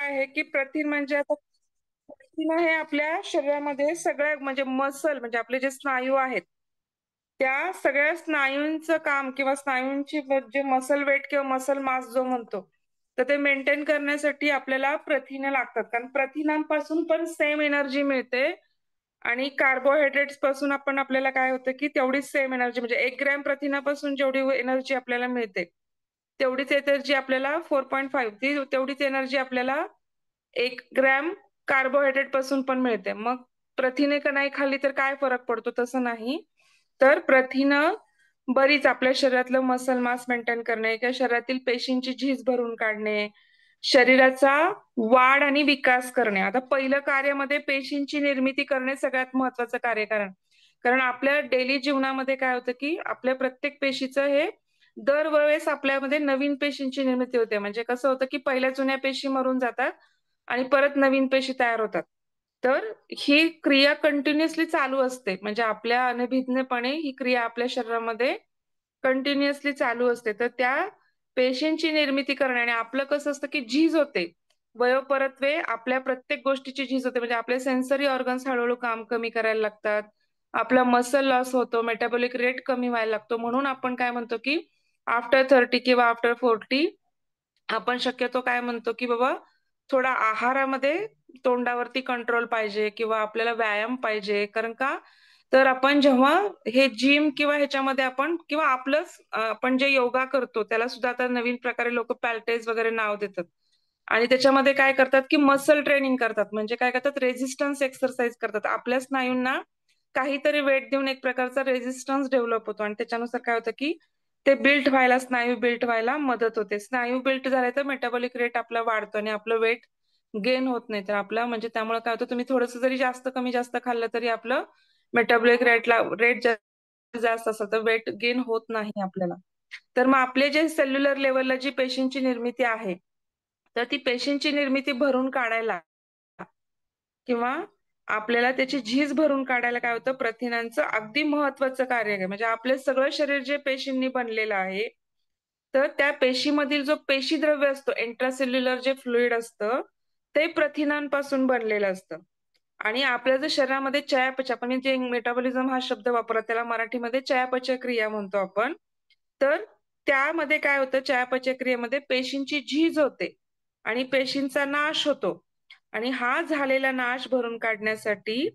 आहे की प्रथिन म्हणजे आता प्रथिन हे आपल्या शरीरामध्ये सगळ्या म्हणजे मसल म्हणजे आपले जे स्नायू आहेत त्या सगळ्या स्नायूंचं काम किंवा स्नायूंची जे मसल वेट किंवा मसल मास जो म्हणतो तर ते मेंटेन करण्यासाठी आपल्याला प्रथिनं लागतात कारण प्रथिनांपासून पण सेम एनर्जी मिळते आणि कार्बोहायड्रेट्स पासून आपल्याला काय होतं की तेवढीच सेम एनर्जी म्हणजे 1 ग्रॅम प्रथिनापासून जेवढी एनर्जी आपल्याला मिळते तेवढीच एनर्जी आपल्याला 4.5 तेवढीच एनर्जी आपल्याला 1 ग्रॅम कार्बोहायड्रेट पासून पण मिळते. मग प्रथिने का नाही खाल्ली तर काय फरक पडतो तसं नाही. तर प्रथिनं बरीच आपल्या शरीरातलं मसल मास मेंटेन करणे किंवा शरीरातील पेशींची झीज भरून काढणे, शरीराचा वाढ आणि विकास करणे. आता पहिलं कार्यामध्ये पेशींची निर्मिती करणे सगळ्यात महत्वाचं कार्य कारण आपल्या डेली जीवनामध्ये काय होतं की आपल्या प्रत्येक पेशीचं हे दरवेळेस आपल्यामध्ये नवीन पेशींची निर्मिती होते. म्हणजे कसं होतं की पहिल्या जुन्या पेशी मरून जातात आणि परत नवीन पेशी तयार होतात. तर ही क्रिया कंटिन्युअसली चालू असते. म्हणजे आपल्या अनभिज्ञपणे ही क्रिया आपल्या शरीरामध्ये कंटिन्युअसली चालू असते. तर त्या पेशींची निर्मिती करणे आणि आपलं कसं असतं की झीज होते. वयोपरत्वे आपल्या प्रत्येक गोष्टीची झीज होते. म्हणजे आपले सेन्सरी ऑर्गन्स हळूहळू काम कमी करायला लागतात. आपला मसल लॉस होतो, मेटाबॉलिक रेट कमी व्हायला लागतो. म्हणून आपण काय म्हणतो की आफ्टर 30 किंवा आफ्टर 40 आपण शक्यतो काय म्हणतो की बाबा थोडा आहारामध्ये तोंडावरती कंट्रोल पाहिजे किंवा आपल्याला व्यायाम पाहिजे. कारण का तर आपण जेव्हा हे जिम किंवा ह्याच्यामध्ये आपण किंवा आपलंच आपण जे योगा करतो त्याला सुद्धा आता नवीन प्रकारे लोक पॅल्टेज वगैरे नाव देतात. आणि त्याच्यामध्ये काय करतात की मसल ट्रेनिंग करतात. म्हणजे काय करतात रेझिस्टन्स एक्सरसाइज करतात. आपल्या स्नायूंना काहीतरी वेट देऊन एक प्रकारचा रेझिस्टन्स डेव्हलप होतो आणि त्याच्यानुसार काय होतं की ते बिल्ट व्हायला स्नायू बिल्ट व्हायला मदत होते. स्नायू बिल्ट झाले तर मेटाबॉलिक रेट आपला वाढतो आणि आपलं वेट गेन होत नाही. तर आपलं म्हणजे त्यामुळे काय होतं तुम्ही थोडंसं जरी जास्त कमी जास्त खाल्लं तरी आपलं मेटाबॉलिक रेट जास्त असतं तर वेट गेन होत नाही आपल्याला. तर मग आपले जे सेल्युलर लेवलला जी पेशींची निर्मिती आहे तर ती पेशींची निर्मिती भरून काढायला किंवा आपल्याला त्याची झीज भरून काढायला काय होतं प्रथिनांचं अगदी महत्वाचं कार्य आहे. म्हणजे आपले सगळं शरीर जे पेशींनी बनलेलं आहे तर त्या पेशीमधील जो पेशीद्रव्य असतो इंट्रासेल्युलर जे फ्लुइड असतं ते प्रथिनांपासून बनलेलं असतं. आणि आपल्या जर शरीरामध्ये चयापचय आपण जे मेटाबॉलिझम हा शब्द वापरतो त्याला मराठीमध्ये चयापचय क्रिया म्हणतो आपण. तर त्यामध्ये काय होतं चयापचय क्रियेमध्ये पेशींची झीज होते आणि पेशींचा नाश होतो. आणि हा झालेला नाश भरून काढण्यासाठी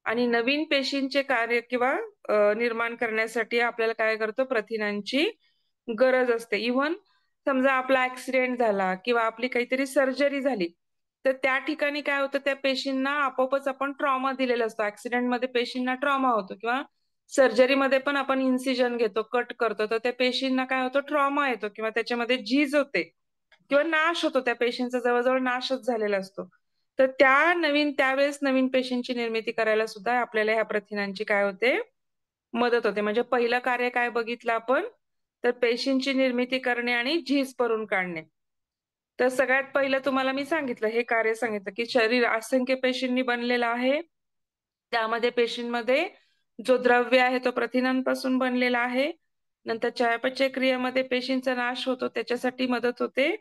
आणि नवीन पेशींचे कार्य किंवा निर्माण करण्यासाठी आपल्याला काय करतो प्रथिनांची गरज असते. इव्हन समजा आपला ऍक्सिडेंट झाला किंवा आपली काहीतरी सर्जरी झाली तर त्या ठिकाणी काय होतं त्या पेशींना आपोआपच आपण ट्रॉमा दिलेला असतो. ऍक्सिडेंटमध्ये पेशींना ट्रॉमा होतो किंवा सर्जरीमध्ये पण आपण इन्सिजन घेतो, कट करतो तर त्या पेशींना काय होतं ट्रॉमा येतो किंवा त्याच्यामध्ये झीज होते किंवा नाश होतो. त्या पेशींचा जवळजवळ नाशच झालेला असतो. तर त्यावेळेस नवीन पेशींची निर्मिती करायला सुद्धा आपल्याला ह्या प्रथिनांची काय होते मदत होते. म्हणजे पहिलं कार्य काय बघितलं आपण तर पेशींची निर्मिती करणे आणि झीज भरून काढणे. तर सगळ्यात पहिलं तुम्हाला मी सांगितलं हे कार्य सांगितलं की शरीर असंख्य पेशींनी बनलेलं आहे. त्यामध्ये पेशींमध्ये जो द्रव्य आहे तो प्रथिनांपासून बनलेला आहे. नंतर चयापचय क्रियेमध्ये पेशींचा नाश होतो त्याच्यासाठी मदत होते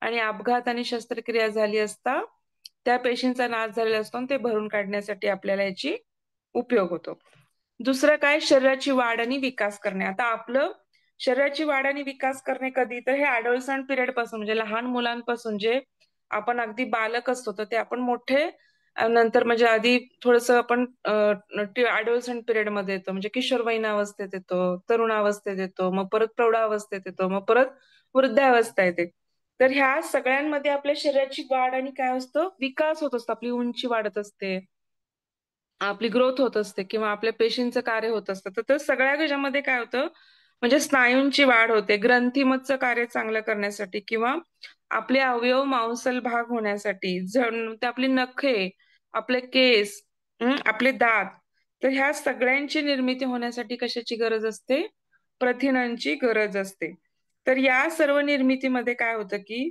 आणि अपघात आणि शस्त्रक्रिया झाली असता त्या पेशींचा नाश झालेला असतो आणि ते भरून काढण्यासाठी आपल्याला याची उपयोग होतो. दुसरं काय शरीराची वाढ आणि विकास करणे. आता आपलं शरीराची वाढ आणि विकास करणे कधी तर हे अडोलसंट पिरियड पासून म्हणजे लहान मुलांपासून जे आपण अगदी बालक असतो तर ते आपण मोठे नंतर म्हणजे आधी थोडंसं आपण अडोलसंट पिरियड मध्ये येतो म्हणजे किशोरवयीन अवस्थेत येतो, तरुणावस्थेत येतो, मग परत प्रौढावस्थेत येतो, मग परत वृद्धावस्था येते. तर ह्या सगळ्यांमध्ये आपल्या शरीराची वाढ आणि काय असतं विकास होत असतो. आपली उंची वाढत असते, आपली ग्रोथ होत असते किंवा आपल्या पेशींचं कार्य होत असतं. तर सगळ्या ह्याच्यामध्ये काय होतं म्हणजे स्नायूंची वाढ होते, ग्रंथीमतचं कार्य चांगलं करण्यासाठी किंवा आपले अवयव मांसल भाग होण्यासाठी, ते आपली नखे, आपले केस, आपले दात तर ह्या सगळ्यांची निर्मिती होण्यासाठी कशाची गरज असते? प्रथिनांची गरज असते. तर या सर्व निर्मितीमध्ये काय होतं की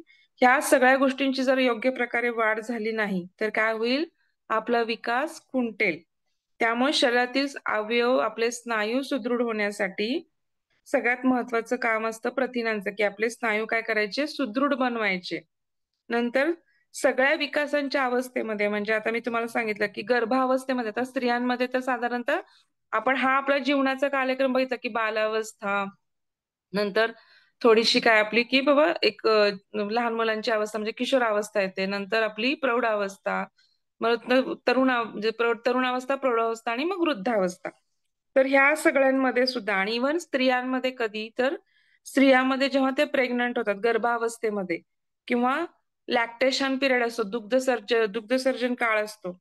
ह्या सगळ्या गोष्टींची जर योग्य प्रकारे वाढ झाली नाही तर काय होईल? आपला विकास खुंटेल. त्यामुळे शरीरातील अवयव आपले स्नायू सुदृढ होण्यासाठी सगळ्यात महत्वाचं काम असतं प्रथिनांचं की आपले स्नायू काय करायचे सुदृढ बनवायचे. नंतर सगळ्या विकासांच्या अवस्थेमध्ये म्हणजे आता मी तुम्हाला सांगितलं की गर्भावस्थेमध्ये आता स्त्रियांमध्ये तर साधारणतः आपण हा आपला जीवनाचा कालक्रम बघितला की बालावस्था, नंतर थोडीशी काय आपली की बाबा एक लहान मुलांची अवस्था म्हणजे किशोरावस्था येते, नंतर आपली प्रौढावस्था, मग म्हणजे तरुणावस्था, प्रौढावस्था आणि मग वृद्धावस्था. तर ह्या सगळ्यांमध्ये सुद्धा आणि इव्हन स्त्रियांमध्ये कधी तर स्त्रियांमध्ये जेव्हा ते प्रेग्नंट होतात गर्भावस्थेमध्ये किंवा लॅक्टेशन पिरियड असतो, दुग्धसर्जन काळ असतो.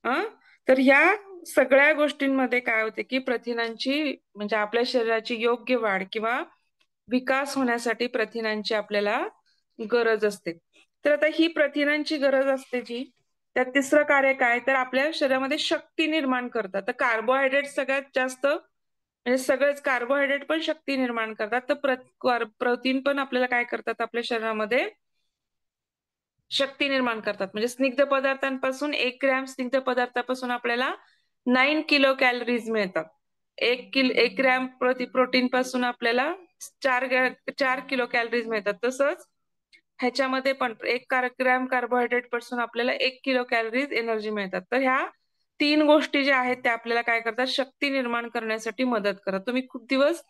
अं? तर ह्या सगळ्या गोष्टींमध्ये काय होते की प्रथिनांची म्हणजे आपल्या शरीराची योग्य वाढ किंवा विकास होण्यासाठी प्रथिनांची आपल्याला गरज असते. तर आता ही प्रथिनांची गरज असते जी, त्यात तिसरं कार्य काय तर आपल्या शरीरामध्ये शक्ती निर्माण करतात. तर कार्बोहायड्रेट सगळ्यात जास्त म्हणजे सगळेच कार्बोहायड्रेट पण शक्ती निर्माण करतात. तर प्रोटीन पण आपल्याला काय करतात आपल्या शरीरामध्ये शक्ती निर्माण करतात. म्हणजे स्निग्ध पदार्थांपासून 1 ग्रॅम स्निग्ध पदार्थापासून आपल्याला 9 किलो कॅलरीज मिळतात. 1 ग्रॅम प्रोटीन पासून आपल्याला 4 किलो कॅलरीज मिळतात. तसंच ह्याच्यामध्ये पण 1 ग्रॅम कार्बोहायड्रेट पासून आपल्याला 1 किलो कॅलरीज एनर्जी मिळतात. तर ह्या 3 गोष्टी ज्या आहेत त्या आपल्याला काय करतात शक्ती निर्माण करण्यासाठी मदत करतात. तुम्ही खूप दिवस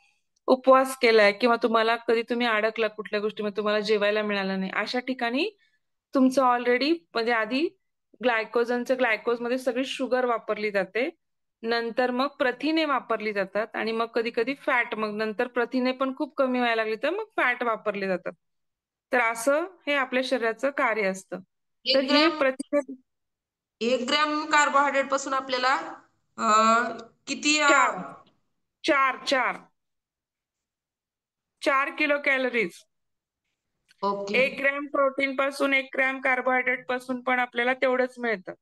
उपवास केलाय किंवा तुम्हाला कधी तुम्ही अडकला कुठल्या गोष्टीमध्ये तुम्हाला जेवायला मिळालं नाही अशा ठिकाणी तुमचं ऑलरेडी म्हणजे आधी ग्लायकोजमध्ये सगळी शुगर वापरली जाते. नंतर मग प्रथिने वापरली जातात आणि मग कधी कधी फॅट मग नंतर प्रथिने पण खूप कमी व्हायला लागली तर मग फॅट वापरले जातात. तर असं हे आपल्या शरीराचं कार्य असतं. तर एक हे ग्रॅम प्रथिने 1 ग्रॅम कार्बोहायड्रेट पासून आपल्याला किती चार चार चार 4 kilo calories. Okay. 1 gram protein पासून 1 ग्रॅम कार्बोहायड्रेट पासून पण आपल्याला तेवढंच मिळतं.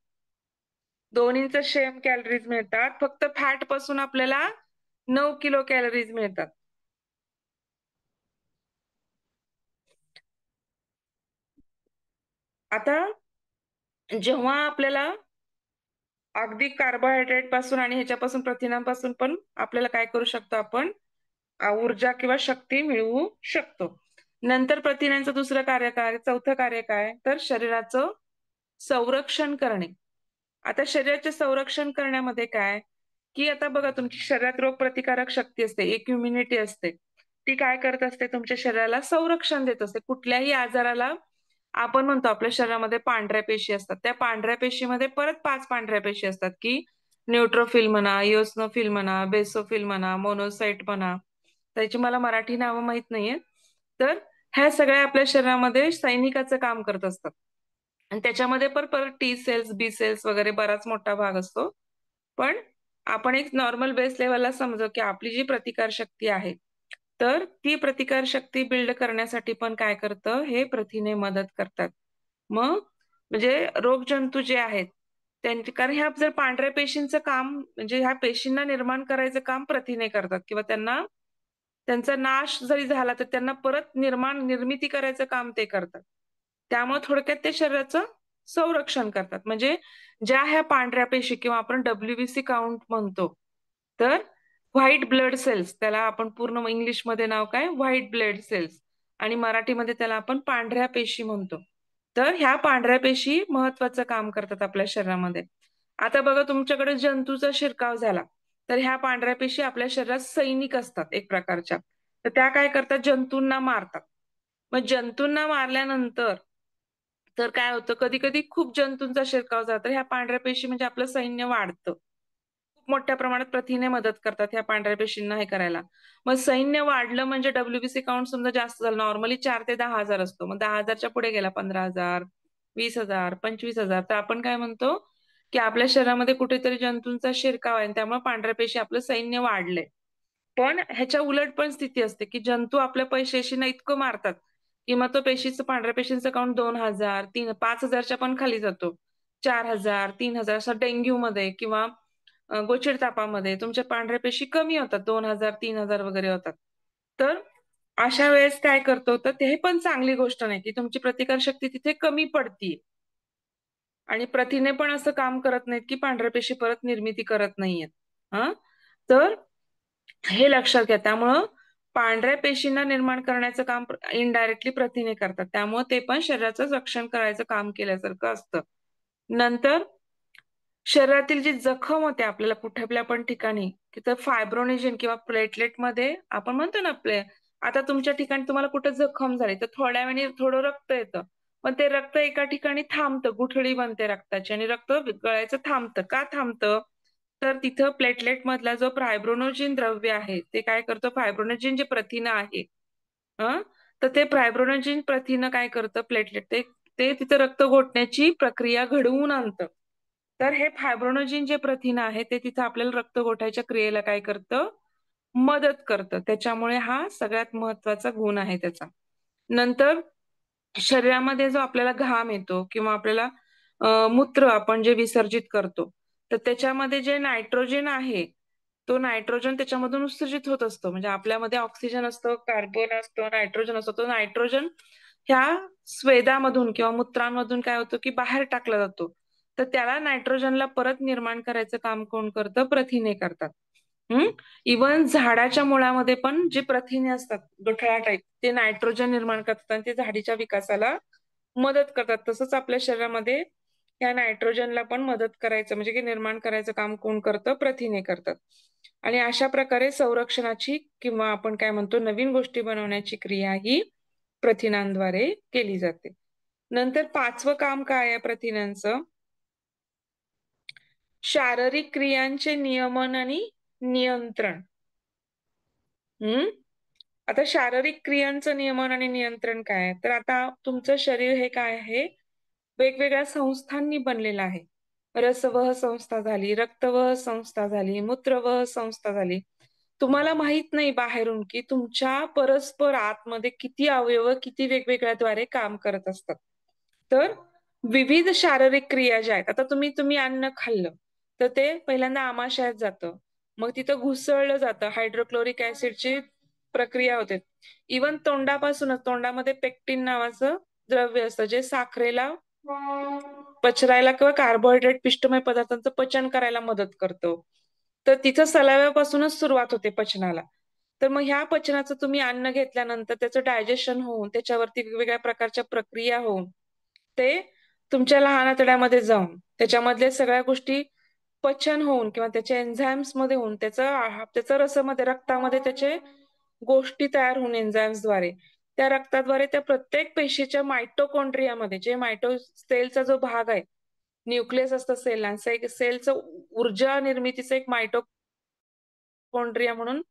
दोन्हीचं सेम कॅलरीज मिळतात. फक्त फॅट पासून आपल्याला 9 किलो कॅलरीज मिळतात. आता जेव्हा आपल्याला अगदी कार्बोहायड्रेट पासून आणि ह्याच्यापासून प्रथिनांपासून पण आपल्याला काय करू शकतो आपण ऊर्जा किंवा शक्ती मिळवू शकतो. नंतर प्रथिनांचं दुसरं कार्य काय चौथं कार्य काय तर शरीराचं संरक्षण करणे. आता शरीराचे संरक्षण करण्यामध्ये काय की आता बघा तुमची शरीरात रोगप्रतिकारक शक्ती असते, एक इम्युनिटी असते. ती काय करत असते तुमच्या शरीराला संरक्षण देत असते कुठल्याही आजाराला. आपण म्हणतो आपल्या शरीरामध्ये पांढऱ्या पेशी असतात, त्या पांढऱ्या पेशीमध्ये परत 5 पांढऱ्या पेशी असतात की न्यूट्रोफिल म्हणा, इओसनोफिल म्हणा, बेसोफिल म्हणा, मोनोसाइट म्हणा. त्याची मला मराठी नावं माहित नाहीये. तर ह्या सगळ्या आपल्या शरीरामध्ये सैनिकाचं काम करत असतात. आणि त्याच्यामध्ये पण परत टी सेल्स, बी सेल्स वगैरे बराच मोठा भाग असतो. पण आपण एक नॉर्मल बेस लेवलला समजू की आपली जी प्रतिकार शक्ती आहे तर ती प्रतिकार शक्ती बिल्ड करण्यासाठी पण काय करतं हे प्रथिने मदत करतात. मग म्हणजे रोगजंतू जे आहेत त्यांची कारण ह्या जर पांढऱ्या पेशींचं काम म्हणजे ह्या पेशींना निर्माण करायचं काम प्रथिने करतात किंवा त्यांना त्यांचा नाश जरी झाला तर त्यांना परत निर्मिती करायचं काम ते करतात. त्यामुळे थोडक्यात ते शरीराचं संरक्षण करतात. म्हणजे ज्या ह्या पांढऱ्या पेशी किंवा आपण डब्ल्यूबीसी काउंट म्हणतो तर व्हाईट ब्लड सेल्स त्याला आपण पूर्ण इंग्लिशमध्ये नाव काय व्हाईट ब्लड सेल्स आणि मराठीमध्ये त्याला आपण पांढऱ्या पेशी म्हणतो. तर ह्या पांढऱ्या पेशी महत्वाचं काम करतात आपल्या शरीरामध्ये. आता बघा तुमच्याकडे जंतूचा शिरकाव झाला तर ह्या पांढऱ्या पेशी आपल्या शरीरात सैनिक असतात एक प्रकारच्या. तर त्या काय करतात जंतूंना मारतात. मग जंतूंना मारल्यानंतर तर काय होतं कधी कधी खूप जंतूंचा शिरकाव झाला तर ह्या पांढऱ्या पेशी म्हणजे आपलं सैन्य वाढतं. खूप मोठ्या प्रमाणात प्रथिने मदत करतात ह्या पांढऱ्या पेशींना हे करायला. मग सैन्य वाढलं म्हणजे डब्ल्यूबीसी काउंट समजा जास्त झालं नॉर्मली 4 ते 10 हजार असतो. मग 10 हजारच्या पुढे गेला 15 हजार, 20 हजार, 25 हजार तर आपण काय म्हणतो की आपल्या शरीरामध्ये कुठेतरी जंतूंचा शिरकाव आहे त्यामुळे पांढऱ्या पेशी आपलं सैन्य वाढलंय. पण ह्याच्या उलट पण स्थिती असते की जंतू आपल्या पेशींना इतकं मारतात की मग तो पेशीचं पांढऱ्या पेशींचं काउंट 2 हजार, 5 हजारच्या पण खाली जातो. 4 हजार, 3 हजार असं डेंग्यू मध्ये किंवा गोचिड तापामध्ये तुमच्या पांढऱ्या पेशी कमी होतात 2 हजार, 3 हजार वगैरे होतात. तर अशा वेळेस काय करतो तर ते पण चांगली गोष्ट नाही की तुमची प्रतिकारशक्ती तिथे कमी पडतीये. आणि प्रथिने पण असं काम करत नाहीत की पांढऱ्या पेशी परत निर्मिती करत नाहीयेत. हा तर हे लक्षात घ्या. त्यामुळं पांढऱ्या पेशींना निर्माण करण्याचं काम इनडायरेक्टली प्रथिने करतात. त्यामुळे ते पण शरीराचं रक्षण करायचं काम केल्यासारखं असतं. नंतर शरीरातील जी जखम होते आपल्याला कुठल्या पण ठिकाणी, तिथं फायब्रोनेजन किंवा प्लेटलेटमध्ये आपण म्हणतो ना आता तुमच्या ठिकाणी तुम्हाला कुठे जखम झाली, तर थोड्या वेळाने थोडं रक्त येतं. पण ते रक्त एका ठिकाणी थांबतं, गुठळी बनते रक्ताची आणि रक्त गळायचं थांबतं. का थांबतं? तर तिथं प्लेटलेट मधला जो फायब्रोनोजिन द्रव्य आहे, ते काय करतं फायब्रोनोजिन जे प्रथिन आहे, तर ते फायब्रोनोजिन प्रथिन काय करतं प्लेटलेट ते ते तिथं रक्त गोठण्याची प्रक्रिया घडवून आणतं. तर हे फायब्रोनोजिन जे प्रथिन आहे ते तिथं आपल्याला रक्त गोठायच्या क्रियेला काय करतं? मदत करतं. त्याच्यामुळे हा सगळ्यात महत्वाचा गुण आहे त्याचा. नंतर शरीरामध्ये जो आपल्याला घाम येतो किंवा आपल्याला मूत्र आपण जे विसर्जित करतो, तर त्याच्यामध्ये जे नायट्रोजन आहे, तो नायट्रोजन त्याच्यामधून उत्सर्जित होत असतो. म्हणजे आपल्यामध्ये ऑक्सिजन असतो, कार्बन असतो, नायट्रोजन असतो. तो नायट्रोजन ह्या स्वेदामधून किंवा मूत्रांमधून काय होतं, की बाहेर टाकला जातो. तर त्याला नायट्रोजनला परत निर्माण करायचं काम कोण करतं? प्रथिने करतात. इव्हन झाडाच्या मुळामध्ये पण जे प्रथिने असतात, गठळा टाईप, ते नायट्रोजन निर्माण करतात आणि ते झाडीच्या विकासाला मदत करतात. तसंच आपल्या शरीरामध्ये या नायट्रोजनला पण मदत करायचं म्हणजे की निर्माण करायचं काम कोण करतं? प्रथिने करतात. आणि अशा प्रकारे संरक्षणाची किंवा आपण काय म्हणतो नवीन गोष्टी बनवण्याची क्रिया ही प्रथिनांद्वारे केली जाते. नंतर 5वं काम काय आहे प्रथिनांचं? शारीरिक क्रियांचे नियमन आणि नियंत्रण. आता शारीरिक क्रियांचं नियमन आणि नियंत्रण काय आहे? तर आता तुमचं शरीर हे काय आहे? वेगवेगळ्या संस्थांनी बनलेलं आहे. रसवह संस्था झाली, रक्तवह संस्था झाली, मूत्रवह संस्था झाली. तुम्हाला माहित नाही बाहेरून की तुमच्या परस्पर आतमध्ये किती अवयव किती वेगवेगळ्याद्वारे काम करत असतात. तर विविध शारीरिक क्रिया ज्या आहेत, आता तुम्ही अन्न खाल्लं, तर ते पहिल्यांदा आमाशयात जातं. मग तिथं घुसळलं जातं. हायड्रोक्लोरिक ऍसिडची प्रक्रिया होते. इव्हन तोंडामध्ये पेक्टिन नावाचं द्रव्य असतं, जे साखरेला पचरायला किंवा कार्बोहायड्रेट पिष्टमय पदार्थांचं पचन करायला मदत करतो. तर तिथं सलाव्यापासूनच सुरुवात होते पचनाला. तर मग ह्या पचनाचं तुम्ही अन्न घेतल्यानंतर त्याचं डायजेशन होऊन त्याच्यावरती वेगवेगळ्या प्रकारच्या प्रक्रिया होऊन ते तुमच्या लहान आतड्यामध्ये जाऊन त्याच्यामधल्या सगळ्या गोष्टी पचन होऊन किंवा त्याच्या एन्झाईम्स मध्ये होऊन त्याचं रसामध्ये रक्तामध्ये त्याचे गोष्टी तयार होऊन एन्झाईम्सद्वारे त्या रक्ताद्वारे त्या प्रत्येक पेशीच्या मायटोकॉन्ड्रियामध्ये जे सेलचा जो भाग आहे न्यूक्लियस असतं सेलला सेलचं ऊर्जा निर्मितीचं एक मायटोकॉन्ड्रिया म्हणून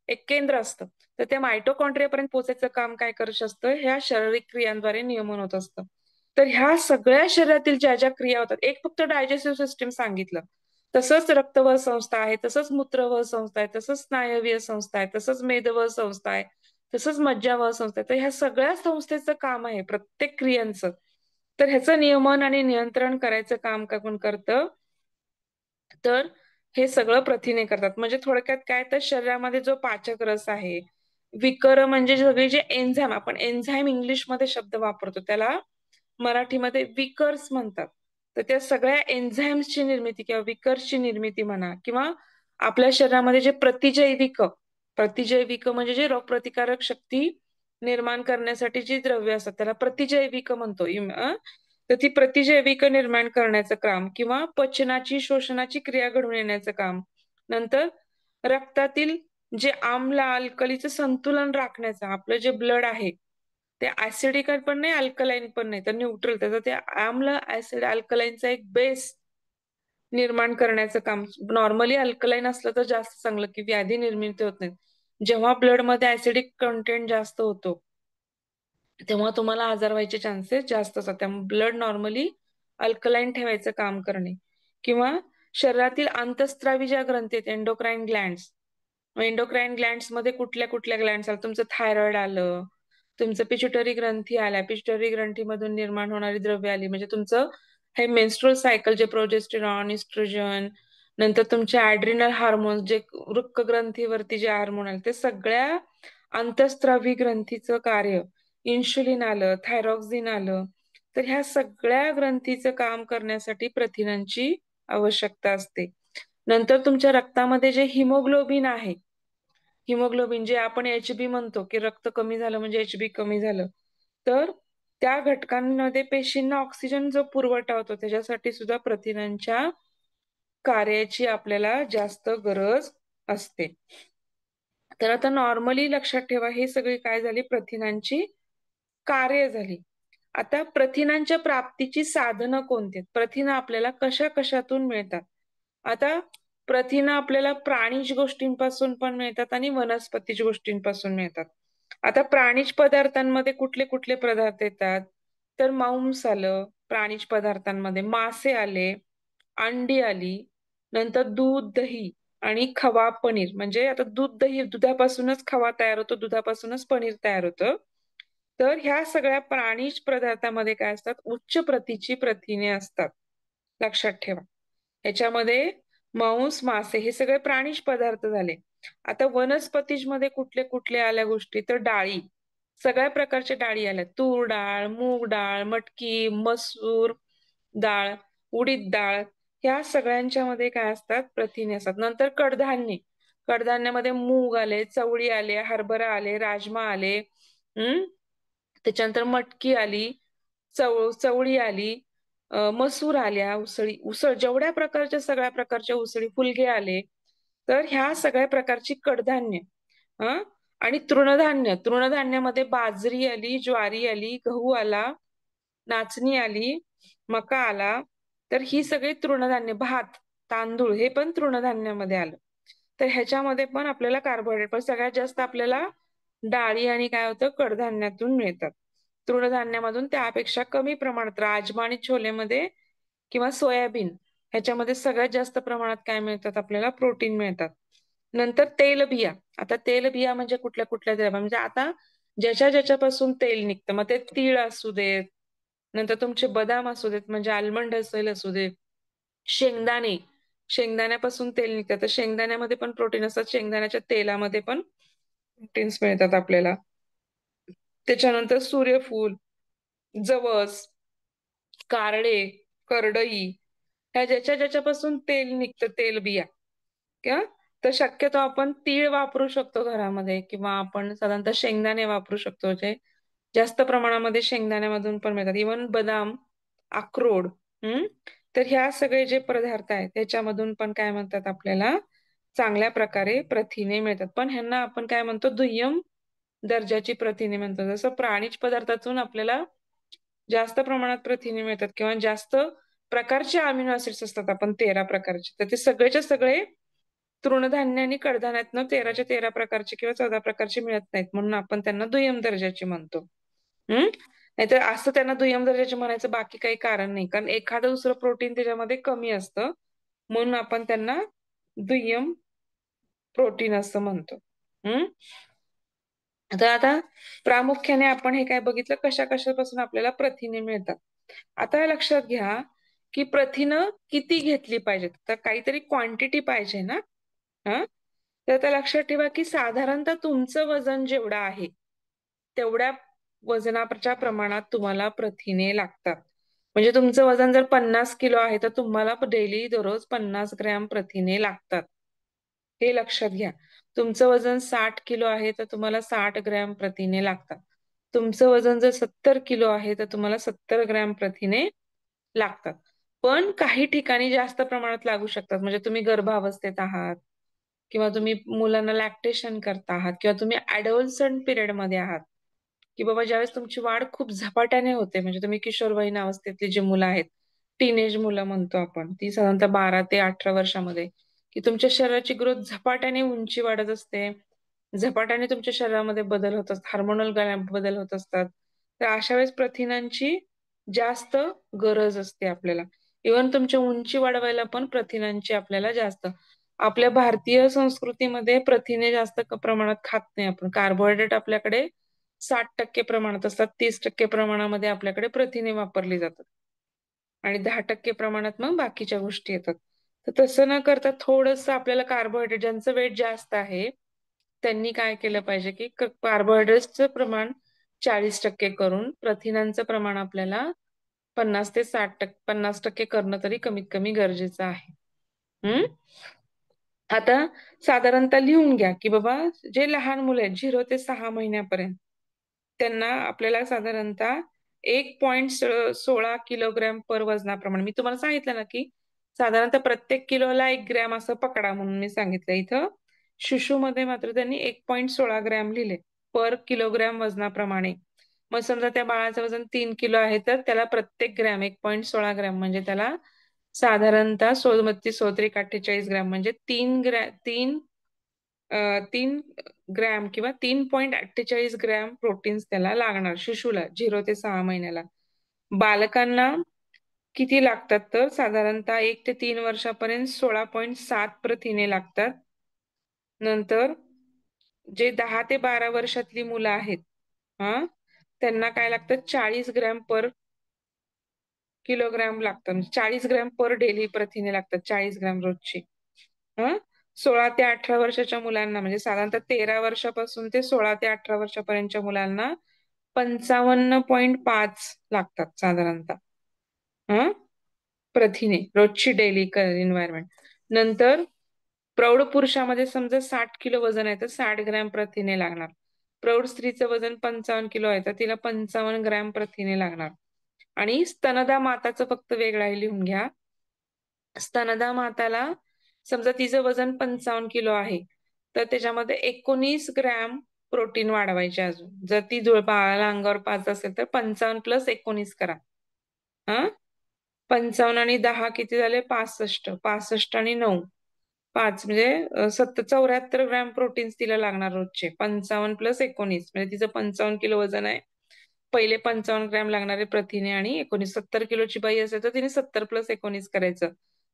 एक केंद्र असतं. तर त्या मायटोकॉन्ड्रियापर्यंत पोहोचायचं काम काय करत असतं? ह्या शारीरिक क्रियांद्वारे नियमन होत असतं. तर ह्या सगळ्या शरीरातील ज्या ज्या क्रिया होतात, एक फक्त डायजेस्टिव्ह सिस्टीम सांगितलं. तसंच रक्तवह संस्था आहे, तसंच मूत्रवह संस्था आहे, तसंच स्नायवीय संस्था आहे, तसंच मेदवह संस्था आहे, तसंच मज्जावह संस्था आहे. तर ह्या सगळ्या संस्थेचं काम आहे प्रत्येक क्रियांचं. तर ह्याचं नियमन आणि नियंत्रण करायचं काम कोण करतं? तर हे सगळं प्रथिने करतात. म्हणजे थोडक्यात काय तर शरीरामध्ये जो पाचक रस आहे, विकर म्हणजे सगळे जे एन्झाईम आपण एन्झाईम इंग्लिशमध्ये शब्द वापरतो त्याला मराठीमध्ये विकर्स म्हणतात. तर त्या सगळ्या एन्झाईम्सची निर्मिती किंवा विकर्सची निर्मिती म्हणा किंवा आपल्या शरीरामध्ये जे प्रतिजैविक म्हणजे जे रोगप्रतिकारक शक्ती निर्माण करण्यासाठी जी द्रव्य असतात त्याला प्रतिजैविक म्हणतो. तर ती प्रतिजैविक निर्माण करण्याचं काम किंवा पचनाची शोषणाची क्रिया घडून येण्याचं काम. नंतर रक्तातील जे आम्ल अल्कलीचं संतुलन राखण्याचं आपलं जे ब्लड आहे ते ऍसिडिक पण नाही अल्कलाईन पण नाही तर न्यूट्रल त्याचं ते आम्ल ऍसिड अल्कलाईनचा एक बेस निर्माण करण्याचं काम. नॉर्मली अल्कलाईन असलं तर जास्त चांगलं की व्याधी निर्मिती होत नाही. जेव्हा ब्लड मध्ये ऍसिडिक कंटेंट जास्त होतो तेव्हा तुम्हाला आजार व्हायचे चान्सेस जास्त असतात. त्यामुळे ब्लड नॉर्मली अल्कलाईन ठेवायचं काम करणे किंवा शरीरातील अंतस्त्रावी ज्या ग्रंथी आहेत एंडोक्राईन ग्लँड्स मध्ये कुठल्या कुठल्या ग्लँड्स आलं तुमचं थायरॉइड आलं, तुमचं पिच्युटरी ग्रंथी आल्या, पिच्युटरी ग्रंथीमधून निर्माण होणारी द्रव्य आली म्हणजे तुमचं हे मेन्स्ट्रुअल सायकल जे प्रोजेस्टेरॉन, इस्ट्रोजन, नंतर तुमचे ॲड्रिनल हार्मोन्स जे वृक्क ग्रंथीवरती जे हार्मोन आले ते सगळ्या अंतस्त्रावी ग्रंथीचं कार्य इन्शुलिन आलं, थायरॉक्सिन आलं, तर ह्या सगळ्या ग्रंथीचं काम करण्यासाठी प्रथिनांची आवश्यकता असते. नंतर तुमच्या रक्तामध्ये जे हिमोग्लोबिन आहे हिमोग्लोबिन जे आपण HB म्हणतो की रक्त कमी झालं म्हणजे HB कमी झालं, तर त्या घटकांमध्ये पेशींना ऑक्सिजन जो पुरवठा होतो त्याच्यासाठी सुद्धा प्रथिनांच्या कार्याची आपल्याला जास्त गरज असते. तर आता नॉर्मली लक्षात ठेवा हे सगळी काय झाली, प्रथिनांची कार्य झाली. आता प्रथिनांच्या प्राप्तीची साधनं कोणती आहेत? प्रथिनं आपल्याला कशा कशातून मिळतात? आता प्रथिनं आपल्याला प्राणिज गोष्टींपासून पण मिळतात आणि वनस्पतीज गोष्टींपासून मिळतात. आता प्राणिज पदार्थांमध्ये कुठले कुठले पदार्थ येतात? तर मांस आलं प्राणिज पदार्थांमध्ये, मासे आले, अंडी आली, नंतर दूध, दही आणि खवा, पनीर. म्हणजे आता दूध, दही, दुधापासूनच खवा तयार होतो, दुधापासूनच पनीर तयार होतं. तर ह्या सगळ्या प्राणिज पदार्थामध्ये काय असतात? उच्च प्रतीची प्रथिने असतात. लक्षात ठेवा. ह्याच्यामध्ये मांस, मासे हे सगळे प्राणिज पदार्थ झाले. आता वनस्पतीज मध्ये कुठले कुठले आल्या गोष्टी? तर डाळी. सगळ्या प्रकारच्या डाळी आल्या. तूर डाळ, मूग डाळ, मटकी, मसूर डाळ, उडीद डाळ ह्या सगळ्यांच्या मध्ये काय असतात? प्रथिने असतात. नंतर कडधान्य. कडधान्यामध्ये मूग आले, चवळी आले, हरभरा आले, राजमा आले. त्याच्यानंतर मटकी आली, चवळी आली, मसूर आल्या, उसळ जेवढ्या प्रकारच्या सगळ्या प्रकारच्या उसळी, फुलगे आले. तर ह्या सगळ्या प्रकारची कडधान्य. आणि तृणधान्यामध्ये बाजरी आली, ज्वारी आली, गहू आला, नाचणी आली, मका आला. तर ही सगळी तृणधान्य, भात, तांदूळ हे पण तृणधान्यामध्ये आलं. तर ह्याच्यामध्ये पण आपल्याला कार्बोहायड्रेट, पण सगळ्यात जास्त आपल्याला डाळी आणि काय होतं? कडधान्यातून मिळतात. तृणधान्यामधून त्यापेक्षा कमी प्रमाणात राजमा आणि छोलेमध्ये किंवा सोयाबीन ह्याच्यामध्ये सगळ्यात जास्त प्रमाणात काय मिळतात? आपल्याला प्रोटीन मिळतात. नंतर तेलबिया. आता तेलबिया म्हणजे कुठल्या कुठल्या तेलबिया? म्हणजे आता ज्याच्या ज्याच्यापासून तेल निघतं, मग ते तीळ असू देत, नंतर तुमचे बदाम असू देत, म्हणजे आल्मंड असू देत, शेंगदाण्यापासून तेल निघतं, तर शेंगदाण्यामध्ये पण प्रोटीन असतात, शेंगदाण्याच्या तेलामध्ये पण प्रोटीन्स मिळतात आपल्याला. त्याच्यानंतर सूर्यफूल, जवस, कारळे, करडई ह्या ज्याच्या ज्याच्यापासून तेल निघतं, तेलबिया किंवा तर शक्यतो आपण तीळ वापरू शकतो घरामध्ये, किंवा आपण साधारणतः शेंगदाणे वापरू शकतो, जे जास्त प्रमाणामध्ये शेंगदाण्यामधून पण मिळतात. इव्हन बदाम, अक्रोड. तर ह्या सगळे जे पदार्थ आहेत त्याच्यामधून पण काय म्हणतात? आपल्याला चांगल्या प्रकारे प्रथिने मिळतात. पण ह्यांना आपण काय म्हणतो? दुय्यम दर्जाची प्रथिने म्हणतो. जसं प्राणिज पदार्थातून आपल्याला जास्त प्रमाणात प्रथिने मिळतात किंवा जास्त प्रकारचे अमिनो ऍसिड्स असतात, आपण 13 प्रकारचे, तर ते सगळेच्या सगळे तृणधान्य आणि कडधान्यातनं 13च्या 13 प्रकारचे किंवा 14 प्रकारचे मिळत नाहीत, म्हणून आपण त्यांना दुय्यम दर्जाची म्हणतो. नाहीतर असं त्यांना दुय्यम दर्जाचे म्हणायचं बाकी काही कारण नाही, कारण एखादं दुसरं प्रोटीन त्याच्यामध्ये कमी असतं, म्हणून आपण त्यांना दुय्यम प्रोटीन असं म्हणतो. तर आता प्रामुख्याने आपण हे काय बघितलं, कशा कशापासून आपल्याला प्रथिने मिळतात. आता लक्षात घ्या की प्रथिनं किती घेतली पाहिजेत, तर काहीतरी क्वांटिटी पाहिजे ना. तर आता लक्षात ठेवा की साधारणतः तुमचं वजन जेवढं आहे तेवढ्या वजनाच्या प्रमाणात तुम्हाला प्रथिने लागतात. म्हणजे तुमचं वजन जर 50 किलो आहे तर तुम्हाला डेली दररोज 50 ग्रॅम प्रथिने लागतात. हे लक्षात घ्या. तुमचं वजन 60 किलो आहे तर तुम्हाला 60 ग्रॅम प्रथिने लागतात. तुमचं वजन जर 70 किलो आहे तर तुम्हाला 70 ग्रॅम प्रथिने लागतात. पण काही ठिकाणी जास्त प्रमाणात लागू शकतात. म्हणजे तुम्ही गर्भावस्थेत आहात, किंवा तुम्ही मुलांना लॅक्टेशन करता आहात, किंवा तुम्ही ऍडोलसंट पिरियड मध्ये आहात, की बाबा ज्यावेळेस तुमची वाढ खूप झपाट्याने होते, म्हणजे तुम्ही किशोरवयीन अवस्थेतली जी मुलं आहेत, टीनेज मुलं म्हणतो आपण, ती साधारणतः 12 ते 18 वर्षामध्ये, की तुमच्या शरीराची ग्रोथ झपाट्याने उंची वाढत असते, झपाट्याने तुमच्या शरीरामध्ये बदल होत असतात, हार्मोनल बदल होत असतात. तर अशा वेळेस प्रथिनांची जास्त गरज असते आपल्याला. इव्हन तुमच्या उंची वाढवायला पण प्रथिनांची आपल्याला जास्त. आपल्या भारतीय संस्कृतीमध्ये प्रथिने जास्त प्रमाणात खात नाही आपण. कार्बोहायड्रेट आपल्याकडे 60% प्रमाणात असतात, 30% प्रमाणामध्ये आपल्याकडे प्रथिने वापरली जातात आणि 10% प्रमाणात मग बाकीच्या गोष्टी येतात. तर तसं न करता थोडस आपल्याला कार्बोहायड्रेट, ज्यांचं वेट जास्त आहे त्यांनी काय केलं पाहिजे की कार्बोहायड्रेटचं प्रमाण 40% करून प्रथिनांचं प्रमाण आपल्याला 50 ते 60%, 50% करणं तरी कमीत कमी गरजेचं आहे. आता साधारणतः लिहून घ्या की बाबा जे लहान मुलं आहेत 0 ते 6 महिन्यापर्यंत त्यांना आपल्याला साधारणतः 1.16 किलोग्रॅम पर वजनाप्रमाणे मी तुम्हाला सांगितलं ना की साधारणतः प्रत्येक किलोला 1 ग्रॅम असं पकडा म्हणून मी सांगितलं. इथं शिशूमध्ये मात्र त्यांनी 1.16 ग्रॅम लिहिले पर किलोग्रॅम वजनाप्रमाणे. मग समजा त्या बाळाचं वजन 3 किलो आहे तर त्याला प्रत्येक ग्रॅम 1.16 ग्रॅम म्हणजे त्याला साधारणतः 16 × 48 ग्रॅम म्हणजे 3 ग्रॅम किंवा 3.48 ग्रॅम प्रोटीन्स त्याला लागणार शिशूला 0 ते 6 महिन्याला. बालकांना किती लागतात तर साधारणतः 1 ते 3 वर्षापर्यंत 16.7 प्रथिने लागतात. नंतर जे 10 ते 12 वर्षातली मुलं आहेत त्यांना काय लागतं 40 ग्रॅम पर किलोग्रॅम लागतं म्हणजे 40 ग्रॅम पर डेली प्रथिने लागतात 40 ग्रॅम रोजची. 16 ते 18 वर्षाच्या मुलांना म्हणजे साधारणतः 13 वर्षापासून ते 16 ते 18 वर्षापर्यंतच्या मुलांना 55.5 लागतात साधारणतः प्रथिने रोजची डेली एन्व्हायरमेंट. नंतर प्रौढ पुरुषामध्ये समजा 60 किलो वजन आहे तर 60 ग्रॅम प्रथिने लागणार. प्रौढ स्त्रीचं वजन 55 किलो आहे तर तिला 55 ग्रॅम प्रथिने लागणार. आणि स्तनदा माताचं फक्त वेगळं आहे लिहून घ्या. स्तनदा माताला समजा तिचं वजन 55 किलो आहे तर त्याच्यामध्ये 19 ग्रॅम प्रोटीन वाढवायचे अजून. जर ती बाळाला अंगावर 5 असेल तर 55 + 19 करा. 55 आणि 10 किती झाले 65. 65 आणि 9 5 म्हणजे 74 ग्रॅम प्रोटीन्स तिला लागणार रोजचे. 55 + 19 म्हणजे तिचं 55 किलो वजन आहे. पहिले 55 ग्रॅम लागणारे प्रथिने आणि 19 70 किलोची बाई असेल तर तिने 70 + 19 करायचं.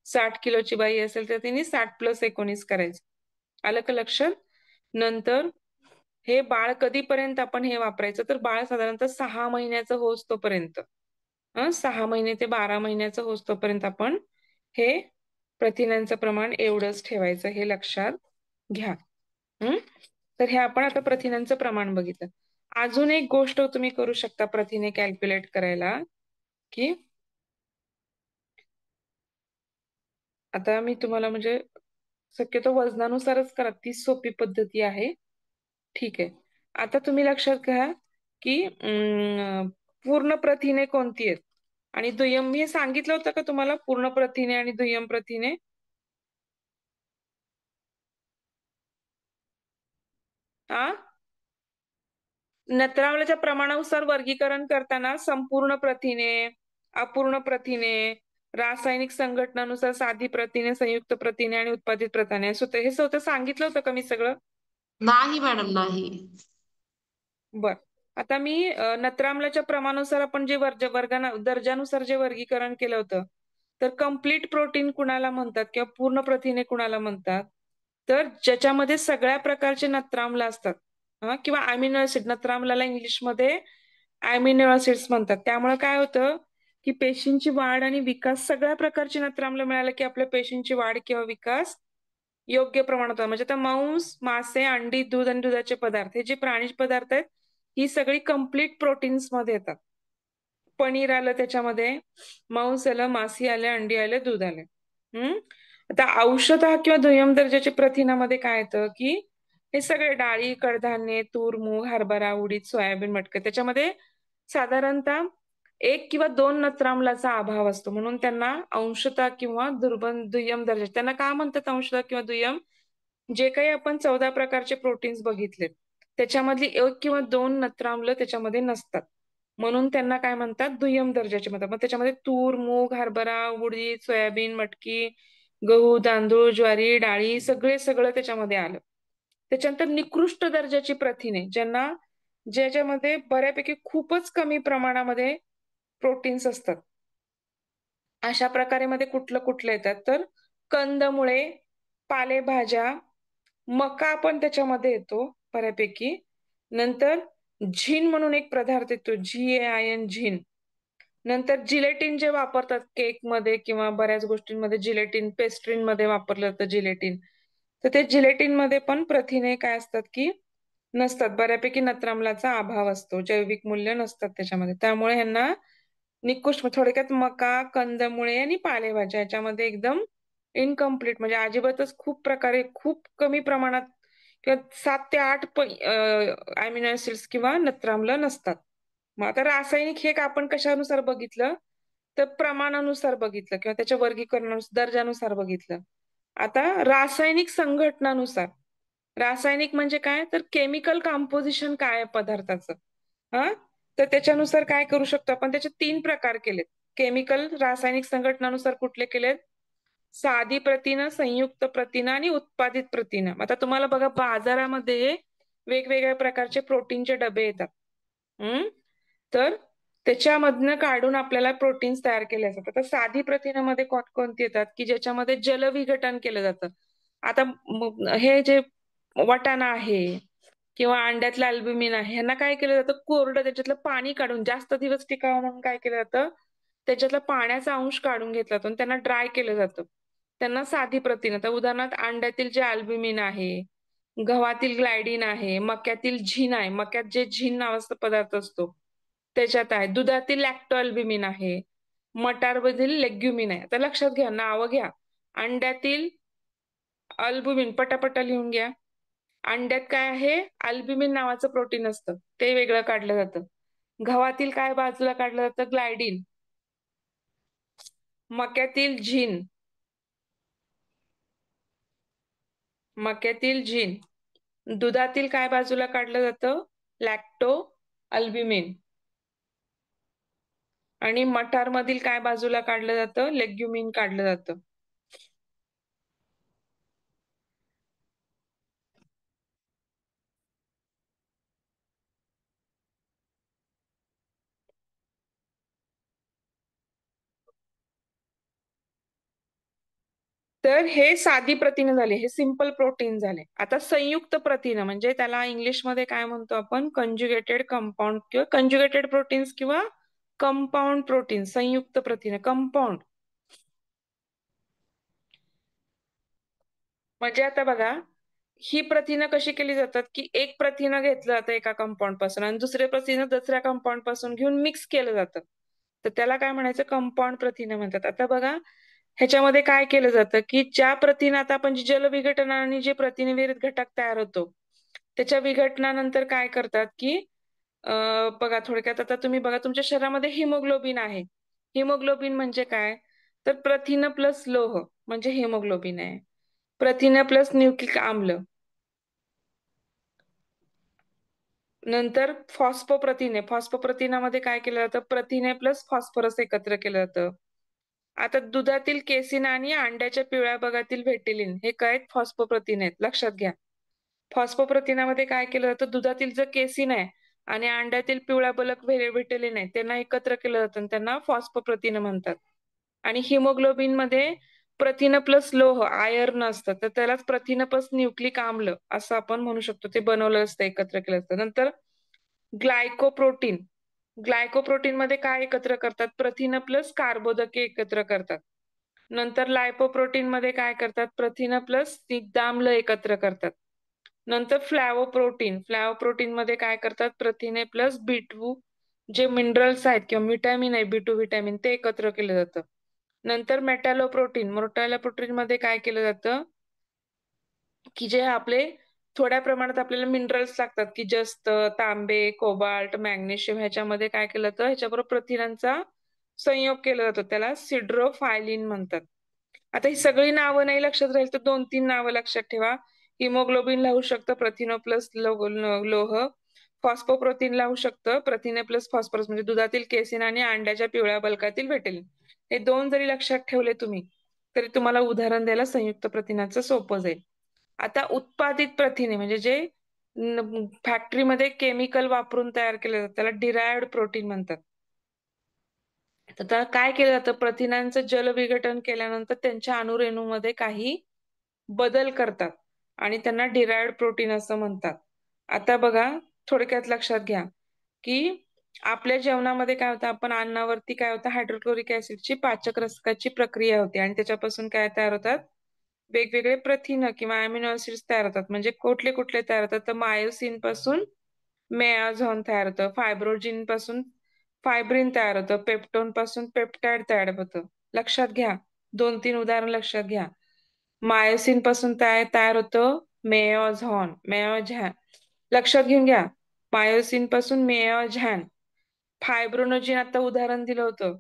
60 किलोची बाई असेल तर तिने 60 + 19 करायचं. आलं का लक्षात? नंतर हे बाळ कधीपर्यंत आपण हे वापरायचं तर बाळ साधारणतः 6 महिन्याचं होईस्तोपर्यंत 6 महिने ते 12 महिन्याचं होईस्तोपर्यंत आपण हे प्रथिनांचं प्रमाण एवढंच ठेवायचं हे लक्षात घ्या. तर हे आपण आता प्रथिनांचं प्रमाण बघितलं. अजून एक गोष्ट तुम्ही करू शकता प्रथिने कॅल्क्युलेट करायला की आता मी तुम्हाला म्हणजे शक्यतो वजनानुसारच करा ती सोपी पद्धती आहे. ठीक आहे. आता तुम्ही लक्षात घ्या की पूर्ण प्रथिने कोणती आहेत आणि दुय्यम मी हे सांगितलं होतं का तुम्हाला पूर्ण प्रथिने आणि दुय्यम प्रथिने? नत्रावल्याच्या प्रमाणानुसार वर्गीकरण करताना संपूर्ण प्रथिने, अपूर्ण प्रथिने, रासायनिक संघटनानुसार साधी प्रथिने, संयुक्त प्रथिने आणि उत्पादित प्रथिने हे स्वतः सांगितलं होतं का मी सगळं? नाही मॅडम नाही. बर. आता मी नत्राम्लाच्या प्रमाणानुसार आपण जे दर्जानुसार जे वर्गीकरण केलं होतं तर कम्प्लीट प्रोटीन कुणाला म्हणतात किंवा पूर्ण प्रथिने कुणाला म्हणतात तर ज्याच्यामध्ये सगळ्या प्रकारचे नत्राम्ल असतात किंवा अमिनो ऍसिड. नत्राम्लाला इंग्लिशमध्ये अमिनो ऍसिड्स म्हणतात. त्यामुळे काय होतं की पेशींची वाढ आणि विकास सगळ्या प्रकारचे नत्राम्ल मिळाले की आपल्या पेशींची वाढ किंवा विकास योग्य प्रमाणात होतो. म्हणजे आता मांस, मासे, अंडी, दूध आणि दुधाचे पदार्थ हे जे प्राणी पदार्थ आहेत ही सगळी कम्प्लीट प्रोटीन्स मध्ये येतात. पनीर आलं त्याच्यामध्ये, मांस आलं, मासे आले, अंडी आले, दूध आले. आता औषध किंवा दुय्यम दर्जाच्या प्रथिनामध्ये काय येतं की हे सगळे डाळी, कडधान्ये, तूर, मूग, हरभरा, उडीद, सोयाबीन, मटकी त्याच्यामध्ये साधारणतः 1 किंवा 2 नत्राम्लाचा अभाव असतो म्हणून त्यांना अंशतः किंवा दुय्यम दर्जा. त्यांना का म्हणतात अंशतः किंवा दुय्यम? जे काही आपण 14 प्रकारचे प्रोटीन्स बघितलेत त्याच्यामधली 1 किंवा 2 नत्राम्ल त्याच्यामध्ये नसतात म्हणून त्यांना काय म्हणतात दुय्यम दर्जाचे म्हणतात. मग त्याच्यामध्ये तूर, मूग, हरभरा, उडीद, सोयाबीन, मटकी, गहू, तांदूळ, ज्वारी, डाळी सगळं त्याच्यामध्ये आलं. त्याच्यानंतर निकृष्ट दर्जाची प्रथिने ज्याच्यामध्ये बऱ्यापैकी खूपच कमी प्रमाणामध्ये प्रोटीन्स असतात. अशा प्रकारे मध्ये कुठलं येतात तर कंदमुळे, पालेभाज्या, मका पण त्याच्यामध्ये येतो बऱ्यापैकी. नंतर झिन म्हणून एक पदार्थ येतो GAIN झिन. नंतर जिलेटिन जे वापरतात केक मध्ये किंवा बऱ्याच गोष्टींमध्ये जिलेटिन, पेस्ट्रीमध्ये वापरलं जातं जिलेटिन. तर ते जिलेटिन मध्ये पण प्रथिने काय असतात की नसतात. बऱ्यापैकी नत्राम्लाचा अभाव असतो. जैविक मूल्य नसतात त्याच्यामध्ये. त्यामुळे ह्यांना निकृष्ट थोडक्यात मका, कंदमुळे आणि पालेभाज्या याच्यामध्ये एकदम इनकम्प्लीट म्हणजे अजिबातच खूप प्रकारे खूप कमी प्रमाणात किंवा 7 ते 8 अमिनो ऍसिड्स किंवा नत्राम्ल नसतात. मग आता रासायनिक हे आपण कशानुसार बघितलं तर प्रमाणानुसार बघितलं किंवा त्याच्या वर्गीकरणानुसार दर्जानुसार बघितलं. आता रासायनिक संघटनानुसार रासायनिक म्हणजे काय तर केमिकल कंपोजिशन काय आहे पदार्थाचं. हा तर त्याच्यानुसार काय करू शकतो आपण त्याचे 3 प्रकार केलेत. केमिकल रासायनिक संघटनानुसार कुठले केलेत साधी प्रथिनं संयुक्त प्रथिनं आणि उत्पादित प्रथिनं. आता तुम्हाला बघा बाजारामध्ये वेगवेगळ्या प्रकारचे प्रोटीनचे डबे येतात. तर त्याच्यामधनं काढून आपल्याला प्रोटीन्स तयार केले जातात. तर साधी प्रथिनामध्ये कोणकोणती येतात की ज्याच्यामध्ये जलविघटन केलं जातं. आता हे जे वाटाणा आहे किंवा अंड्यातलं अल्ब्युमिन आहे ह्यांना काय केलं जातं कोरडं त्याच्यातलं पाणी काढून जास्त दिवस टिकावं म्हणून काय केलं जातं त्याच्यातला पाण्याचा अंश काढून घेतला जातो आणि त्यांना ड्राय केलं जातं. त्यांना साधी प्रथिन आता उदाहरणार्थ अंड्यातील जे अल्ब्युमिन आहे गव्हातील ग्लायडिन आहे मक्यातील झिन आहे मक्यात जे झिन नावाचा पदार्थ असतो त्याच्यात आहे दुधातील लॅक्टो अल्ब्युमिन आहे मटारमधील लेग्युमिन आहे. आता लक्षात घ्या नावं घ्या अंड्यातील अल्ब्युमिन पटापटा लिहून घ्या. अंड्यात काय आहे अल्ब्युमिन नावाचं प्रोटीन असतं ते वेगळं काढलं जातं. गव्हातील काय बाजूला काढलं जातं ग्लायडिन मक्यातील झिन मक्यातील झिन दुधातील काय बाजूला काढलं जातं लॅक्टो अल्ब्युमिन आणि मटारमधील काय बाजूला काढलं जातं लेग्युमिन काढलं जातं. तर हे साधी प्रथिनं झाले हे सिंपल प्रोटीन झाले. आता संयुक्त प्रथिनं म्हणजे त्याला इंग्लिशमध्ये काय म्हणतो आपण कंज्युगेटेड कंपाऊंड किंवा कंज्युगेटेड प्रोटीन्स किंवा कंपाऊंड प्रोटीन संयुक्त प्रथिनं कंपाऊंड. म्हणजे आता बघा ही प्रथिनं कशी केली जातात की एक प्रथिनं घेतलं जातं एका कंपाऊंड पासून आणि दुसरे प्रथिनं दुसऱ्या कंपाऊंड पासून घेऊन मिक्स केलं जातं. तर त्याला काय म्हणायचं कंपाऊंड प्रथिनं म्हणतात. आता बघा ह्याच्यामध्ये काय केलं जातं की ज्या प्रथिनं आता आपण जलविघटनाने जे प्रथिनविरहित घटक तयार होतो त्याच्या विघटनानंतर काय करतात की बघा थोडक्यात आता तुम्ही बघा तुमच्या शरीरामध्ये हिमोग्लोबिन आहे. हिमोग्लोबिन म्हणजे काय तर प्रथिन प्लस लोह म्हणजे हिमोग्लोबिन आहे. प्रथिन प्लस न्यूक्लिक आम्ल नंतर फॉस्फोप्रथिने फॉस्फोप्रथिनामध्ये काय केलं जातं प्रथिने प्लस फॉस्फरस एकत्र केलं जातं. आता दुधातील केसिन आणि अंड्याच्या पिवळ्या भागातील व्हेटिलिन हे काय फॉस्फोप्रथिन आहेत लक्षात घ्या. फॉस्फोप्रथिनामध्ये काय केलं जातं दुधातील जो केसिन आहे आणि अंड्यातील पिवळा बलक व्हेटिलिन आहे त्यांना एकत्र केलं जातं आणि त्यांना फॉस्फोप्रथिन म्हणतात. आणि हिमोग्लोबिन मध्ये प्रथिन प्लस लोह आयर्न असतं तर त्यालाच प्रथिन प्लस न्यूक्लिक आम्ल असं आपण म्हणू शकतो ते बनवलं असतं एकत्र केलं असतं. नंतर ग्लायकोप्रोटीन ग्लायकोप्रोटीन मध्ये काय एकत्र करतात प्रथिन प्लस कार्बोदके एकत्र करतात. नंतर लायपोप्रोटीन मध्ये काय करतात प्रथिन प्लस स्निग्धाम्ल एकत्र करतात. नंतर फ्लॅवोप्रोटीन मध्ये काय करतात प्रथिने प्लस B2 जे मिनरल्स आहेत किंवा व्हिटॅमिन आहे B2 व्हिटॅमिन ते एकत्र केलं जातं. नंतर मेटॅलोप्रोटीन मध्ये काय केलं जातं की जे आपले थोड्या प्रमाणात आपल्याला मिनरल्स लागतात की जस्त तांबे कोबाल्ट मॅग्नेशियम ह्याच्यामध्ये काय केलं जातं ह्याच्याबरोबर प्रथिनांचा संयोग केला जातो त्याला सिड्रोफायलिन म्हणतात. आता ही सगळी नावं नाही लक्षात राहील तर 2-3 नावं लक्षात ठेवा. हिमोग्लोबिन लावू शकतं प्रथिनो प्लस लोह फॉस्फोप्रोटीन लावू शकतं प्रथिने प्लस फॉस्फरस म्हणजे दुधातील केसिन आणि अंड्याच्या पिवळ्या बल्कातील व्हिटॅमिन हे 2 जरी लक्षात ठेवले तुम्ही तरी तुम्हाला उदाहरण द्यायला संयुक्त प्रथिनाचं सोपं जाईल. आता उत्पादित प्रथिने म्हणजे जे फॅक्टरीमध्ये केमिकल वापरून तयार केले जातात त्याला डिरायव्हड प्रोटीन म्हणतात. तर काय केलं जातं प्रथिनांचं जलविघटन केल्यानंतर त्यांच्या अणुरेणूमध्ये काही बदल करतात आणि त्यांना डिरायव्हड प्रोटीन असं म्हणतात. आता बघा थोडक्यात लक्षात घ्या की आपल्या जेवणामध्ये काय होतं आपण अन्नावरती काय होतं हायड्रोक्लोरिक ऍसिडची पाचक रसकाची प्रक्रिया होते आणि त्याच्यापासून काय तयार होतात वेगवेगळे प्रथिन किंवा अमिनो ऍसिड्स तयार होतात. म्हणजे कुठले कुठले तयार होतात तर मायोसिन पासून मेआझोन तयार होतं फायब्रोजिन पासून फायब्रिन तयार होतं पेप्टोन पासून पेप्टाइड तयार होतं. लक्षात घ्या 2-3 उदाहरण लक्षात घ्या. मायोसिन पासून तयार होतं मेयोझॉन, मेयोझॅन. लक्षात घेऊन घ्या. मायोसिन पासून मेयोझॅन. फायब्रोनोजिन आता उदाहरण दिलं होतं.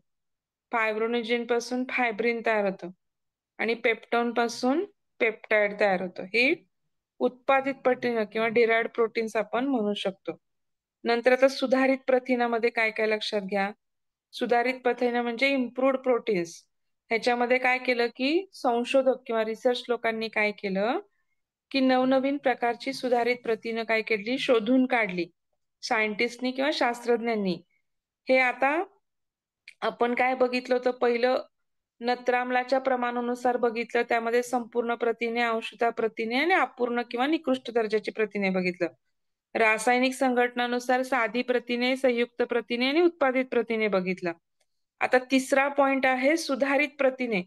फायब्रोनोजिन पासून फायब्रिन तयार होतं आणि पेप्टोन पासून पेप्टाइड तयार होतं. हे उत्पादित प्रथिन किंवा डिराइव्हड प्रोटीन्स आपण म्हणू शकतो. नंतर आता सुधारित प्रथिनामध्ये काय काय लक्षात घ्या. सुधारित प्रथिने म्हणजे इम्प्रूव्ड प्रोटीन्स. ह्याच्यामध्ये काय केलं की संशोधक किंवा रिसर्च लोकांनी काय केलं की नवनवीन प्रकारची सुधारित प्रथिनं काय केली, शोधून काढली सायंटिस्टनी किंवा शास्त्रज्ञांनी. हे आता आपण काय बघितलं होतं पहिलं, नत्राम्लाच्या प्रमाणानुसार बघितलं, त्यामध्ये संपूर्ण प्रथिने, अंशतः प्रथिने आणि अपूर्ण किंवा निकृष्ट दर्जाची प्रथिने बघितलं. रासायनिक संघटनानुसार साधी प्रथिने, संयुक्त प्रथिने आणि उत्पादित प्रथिने बघितलं. आता तिसरा पॉइंट आहे सुधारित प्रथिने.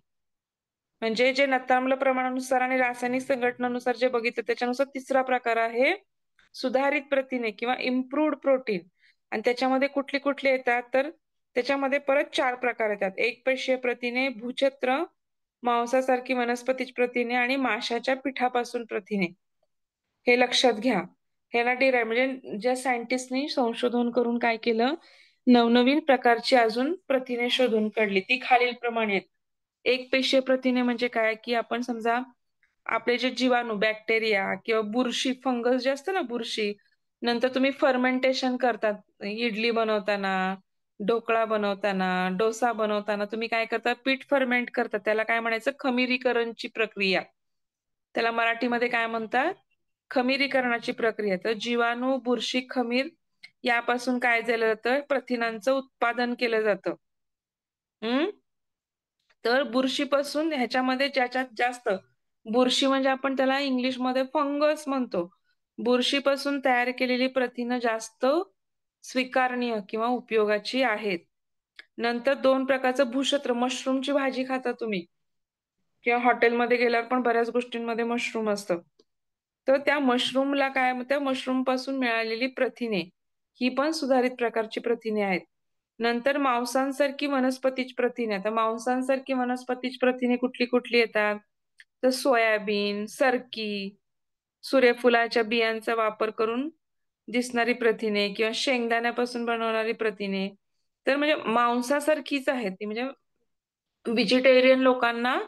म्हणजे जे नत्राम्ल प्रमाणानुसार आणि रासायनिक संघटनानुसार जे बघितलं त्याच्यानुसार तिसरा प्रकार आहे सुधारित प्रथिने किंवा इम्प्रूव्ड प्रोटीन. आणि त्याच्यामध्ये कुठली कुठली येतात तर त्याच्यामध्ये परत 4 प्रकार येतात. एकपेशीय प्रथिने, भूछत्र, मांसासारखी वनस्पतीची प्रथिने आणि माशाच्या पिठापासून प्रथिने. हे लक्षात घ्या. ह्याला डिराइव्ह म्हणजे ज्या सायंटिस्टनी संशोधन करून काय केलं, नवनवीन प्रकारची अजून प्रथिने शोधून काढली. ती खालील प्रमाणे आहेत. एकपेशीय प्रथिने म्हणजे काय की आपण समजा आपले जे जीवाणू, बॅक्टेरिया किंवा बुरशी, फंगस जे असतं ना बुरशी, नंतर तुम्ही फर्मेंटेशन करतात. इडली बनवताना, ढोकळा बनवताना, डोसा बनवताना तुम्ही काय करता, पीठ फर्मेंट करता. त्याला काय म्हणायचं, खमिरीकरणची प्रक्रिया. त्याला मराठीमध्ये काय म्हणतात, खमिरीकरणाची प्रक्रिया. तर जीवाणू, बुरशी, खमीर यापासून काय झालं जातं, प्रथिनांचं उत्पादन केलं जातं. तर बुरशीपासून ह्याच्यामध्ये ज्याच्यात जास्त, बुरशी म्हणजे आपण त्याला इंग्लिशमध्ये फंगस म्हणतो. बुरशीपासून तयार केलेली प्रथिनं जास्त स्वीकारणीय किंवा उपयोगाची आहेत. नंतर 2 प्रकारचं भूक्षत्र, मशरूमची भाजी खाता तुम्ही किंवा हॉटेलमध्ये गेल्यावर पण बऱ्याच गोष्टींमध्ये मशरूम असतं. तर त्या मशरूमला काय, त्या मशरूम पासून मिळालेली प्रथिने ही पण सुधारित प्रकारची प्रथिने आहेत. नंतर मांसांसारखी वनस्पतीची प्रथिने. आता मांसांसारखी वनस्पतीची प्रथिने कुठली कुठली येतात तर सोयाबीन, सरकी, सूर्यफुलाच्या बियांचा वापर करून दिसणारी प्रथिने किंवा शेंगदाण्यापासून बनवणारी प्रथिने. तर म्हणजे मांसासारखीच आहेत ती, म्हणजे व्हेजिटेरियन लोकांना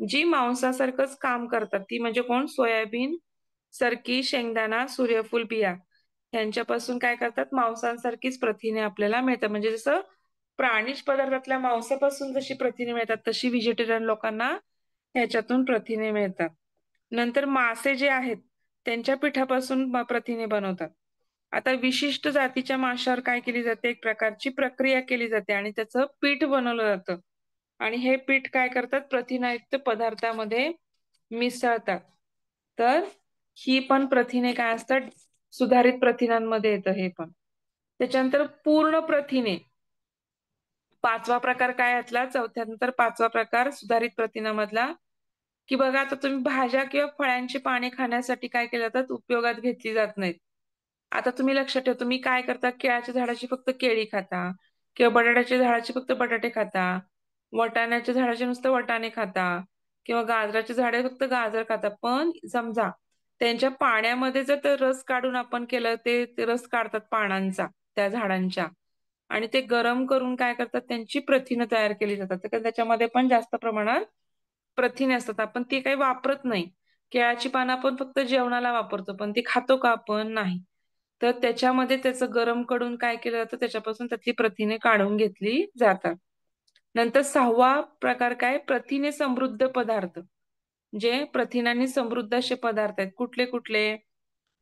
जी मांसासारखंच काम करतात ती म्हणजे कोण, सोयाबीन, सरकी, शेंगदाणा, सूर्यफूल बिया यांच्यापासून काय करतात, मांसासारखीच प्रथिने आपल्याला मिळतात. म्हणजे जसं प्राणीज पदार्थातल्या मांसापासून जशी प्रथिने मिळतात तशी व्हेजिटेरियन लोकांना ह्याच्यातून प्रथिने मिळतात. नंतर मासे जे आहेत त्यांच्या पिठापासून प्रथिने बनवतात. आता विशिष्ट जातीच्या माशावर काय केली जाते, एक प्रकारची प्रक्रिया केली जाते आणि त्याचं पीठ बनवलं जातं. आणि हे पीठ काय करतात, प्रथिनायुक्त पदार्थामध्ये मिसळतात. तर ही पण प्रथिने काय असतात, सुधारित प्रथिनांमध्ये येतं हे पण. त्याच्यानंतर पूर्ण प्रथिने, 5वा प्रकार काय यातला, चौथ्यानंतर 5वा प्रकार सुधारित प्रथिनामधला, की बघा आता तुम्ही भाज्या किंवा फळांची पाने खाण्यासाठी काय केलं जातात, उपयोगात घेतली जात नाहीत. आता तुम्ही लक्षात ठेवा, तुम्ही काय करता, केळाच्या झाडाची फक्त केळी खाता किंवा बटाट्याच्या झाडाची फक्त बटाटे खाता, वाटाण्याच्या झाडाचे नुसतं वाटाणे खाता किंवा गाजराच्या झाडे फक्त गाजर खाता. पण समजा त्यांच्या पाण्यामध्ये जर ते रस काढून आपण केलं, ते रस काढतात पानांचा त्या झाडांच्या आणि ते गरम करून काय करतात, त्यांची प्रथिनं तयार केली जातात. तर त्याच्यामध्ये पण जास्त प्रमाणात प्रथिने असतात. आपण ती काही वापरत नाही. केळाची पानं आपण फक्त जेवणाला वापरतो, पण ती खातो का आपण, नाही. तर त्याच्यामध्ये त्याचं गरम करून काय केलं जातं, त्याच्यापासून त्यातली प्रथिने काढून घेतली जातात. नंतर 6वा प्रकार काय, प्रथिने समृद्ध पदार्थ. जे प्रथिनांनी समृद्ध असे पदार्थ आहेत. कुठले कुठले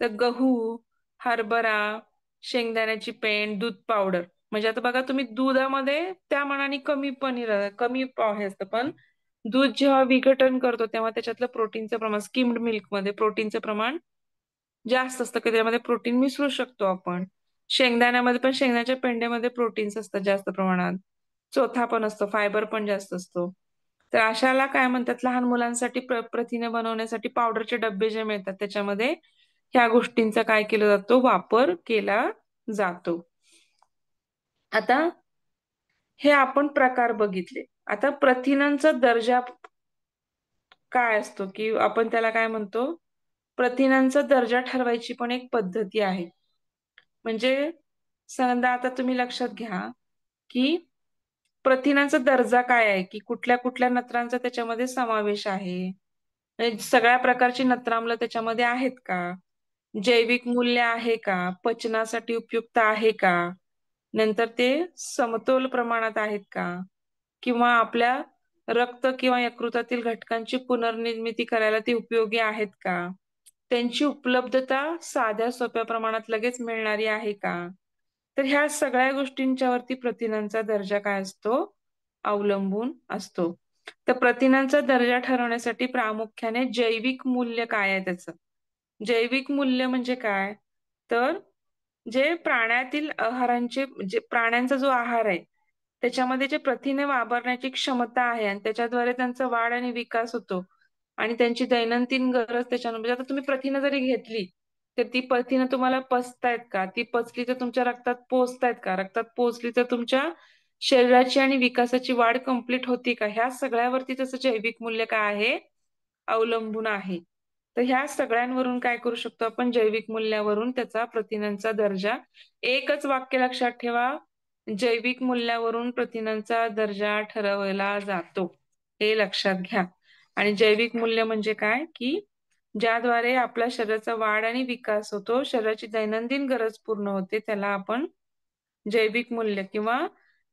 तर गहू, हरभरा, शेंगदाण्याची पेंड, दूध पावडर. म्हणजे आता बघा तुम्ही दुधामध्ये त्या मानाने कमी पनीर, कमी हे असतं, पण दूध जेव्हा विघटन करतो तेव्हा त्याच्यातलं प्रोटीनचं प्रमाण, स्किम्ड मिल्कमध्ये प्रोटीनचं प्रमाण जास्त असतं, की त्यामध्ये प्रोटीन मिसळू शकतो आपण. शेंगदाण्यामध्ये पण, शेंगदाण्याच्या पेंड्यामध्ये प्रोटीन्स असतात जास्त प्रमाणात. चोथा पण असतो, फायबर पण जास्त असतो. तर अशाला काय म्हणतात, लहान मुलांसाठी प्रथिने बनवण्यासाठी पावडरचे डब्बे जे मिळतात त्याच्यामध्ये ह्या गोष्टींचा काय केला जातो, वापर केला जातो. आता हे आपण प्रकार बघितले. आता प्रथिनांचा दर्जा काय असतो, की आपण त्याला काय म्हणतो, प्रथिनांचा दर्जा ठरवायची पण एक पद्धती आहे. म्हणजे समजा आता तुम्ही लक्षात घ्या, की प्रथिनांचा दर्जा काय आहे, की कुठल्या कुठल्या नत्रांचा त्याच्यामध्ये समावेश आहे. म्हणजे सगळ्या प्रकारची नत्राम्ल त्याच्यामध्ये आहेत का? जैविक मूल्य आहे का? पचनासाठी उपयुक्त आहे का? नंतर ते समतोल प्रमाणात आहेत का? किंवा आपल्या रक्त किंवा यकृतातील घटकांची पुनर्निर्मिती करायला ते उपयोगी आहेत का? त्यांची उपलब्धता साध्या सोप्या प्रमाणात लगेच मिळणारी आहे का? तर ह्या सगळ्या गोष्टींच्या वरती प्रथिनांचा दर्जा काय असतो? अवलंबून असतो. तर प्रथिनांचा दर्जा ठरवण्यासाठी प्रामुख्याने जैविक मूल्य काय आहे त्याचं? जैविक मूल्य म्हणजे काय? तर जे प्राण्यातील आहारांचे जे प्राण्यांचा जो आहार आहे, त्याच्यामध्ये जे प्रथिने वापरण्याची क्षमता आहे आणि त्याच्याद्वारे त्यांचा वाढ आणि विकास होतो आणि त्यांची दैनंदिन गरज त्याच्यानं म्हणजे आता तुम्ही प्रथिनं जरी घेतली, तर ती प्रथिनं तुम्हाला पचतायत का? ती पचली तर तुमच्या रक्तात पोहोचतायत का? रक्तात पोहोचली तर तुमच्या शरीराची आणि विकासाची वाढ कंप्लीट होती का? ह्या सगळ्यावरती त्याचं जैविक मूल्य काय आहे? अवलंबून आहे. तर ह्या सगळ्यांवरून काय करू शकतो आपण जैविक मूल्यावरून त्याचा प्रथिनांचा दर्जा एकच वाक्य लक्षात ठेवा, जैविक मूल्यावरून प्रथिनांचा दर्जा ठरवला जातो. हे लक्षात घ्या. आणि जैविक मूल्य म्हणजे काय? की ज्याद्वारे आपल्या शरीराचा वाढ आणि विकास होतो, शरीराची दैनंदिन गरज पूर्ण होते, त्याला आपण जैविक मूल्य किंवा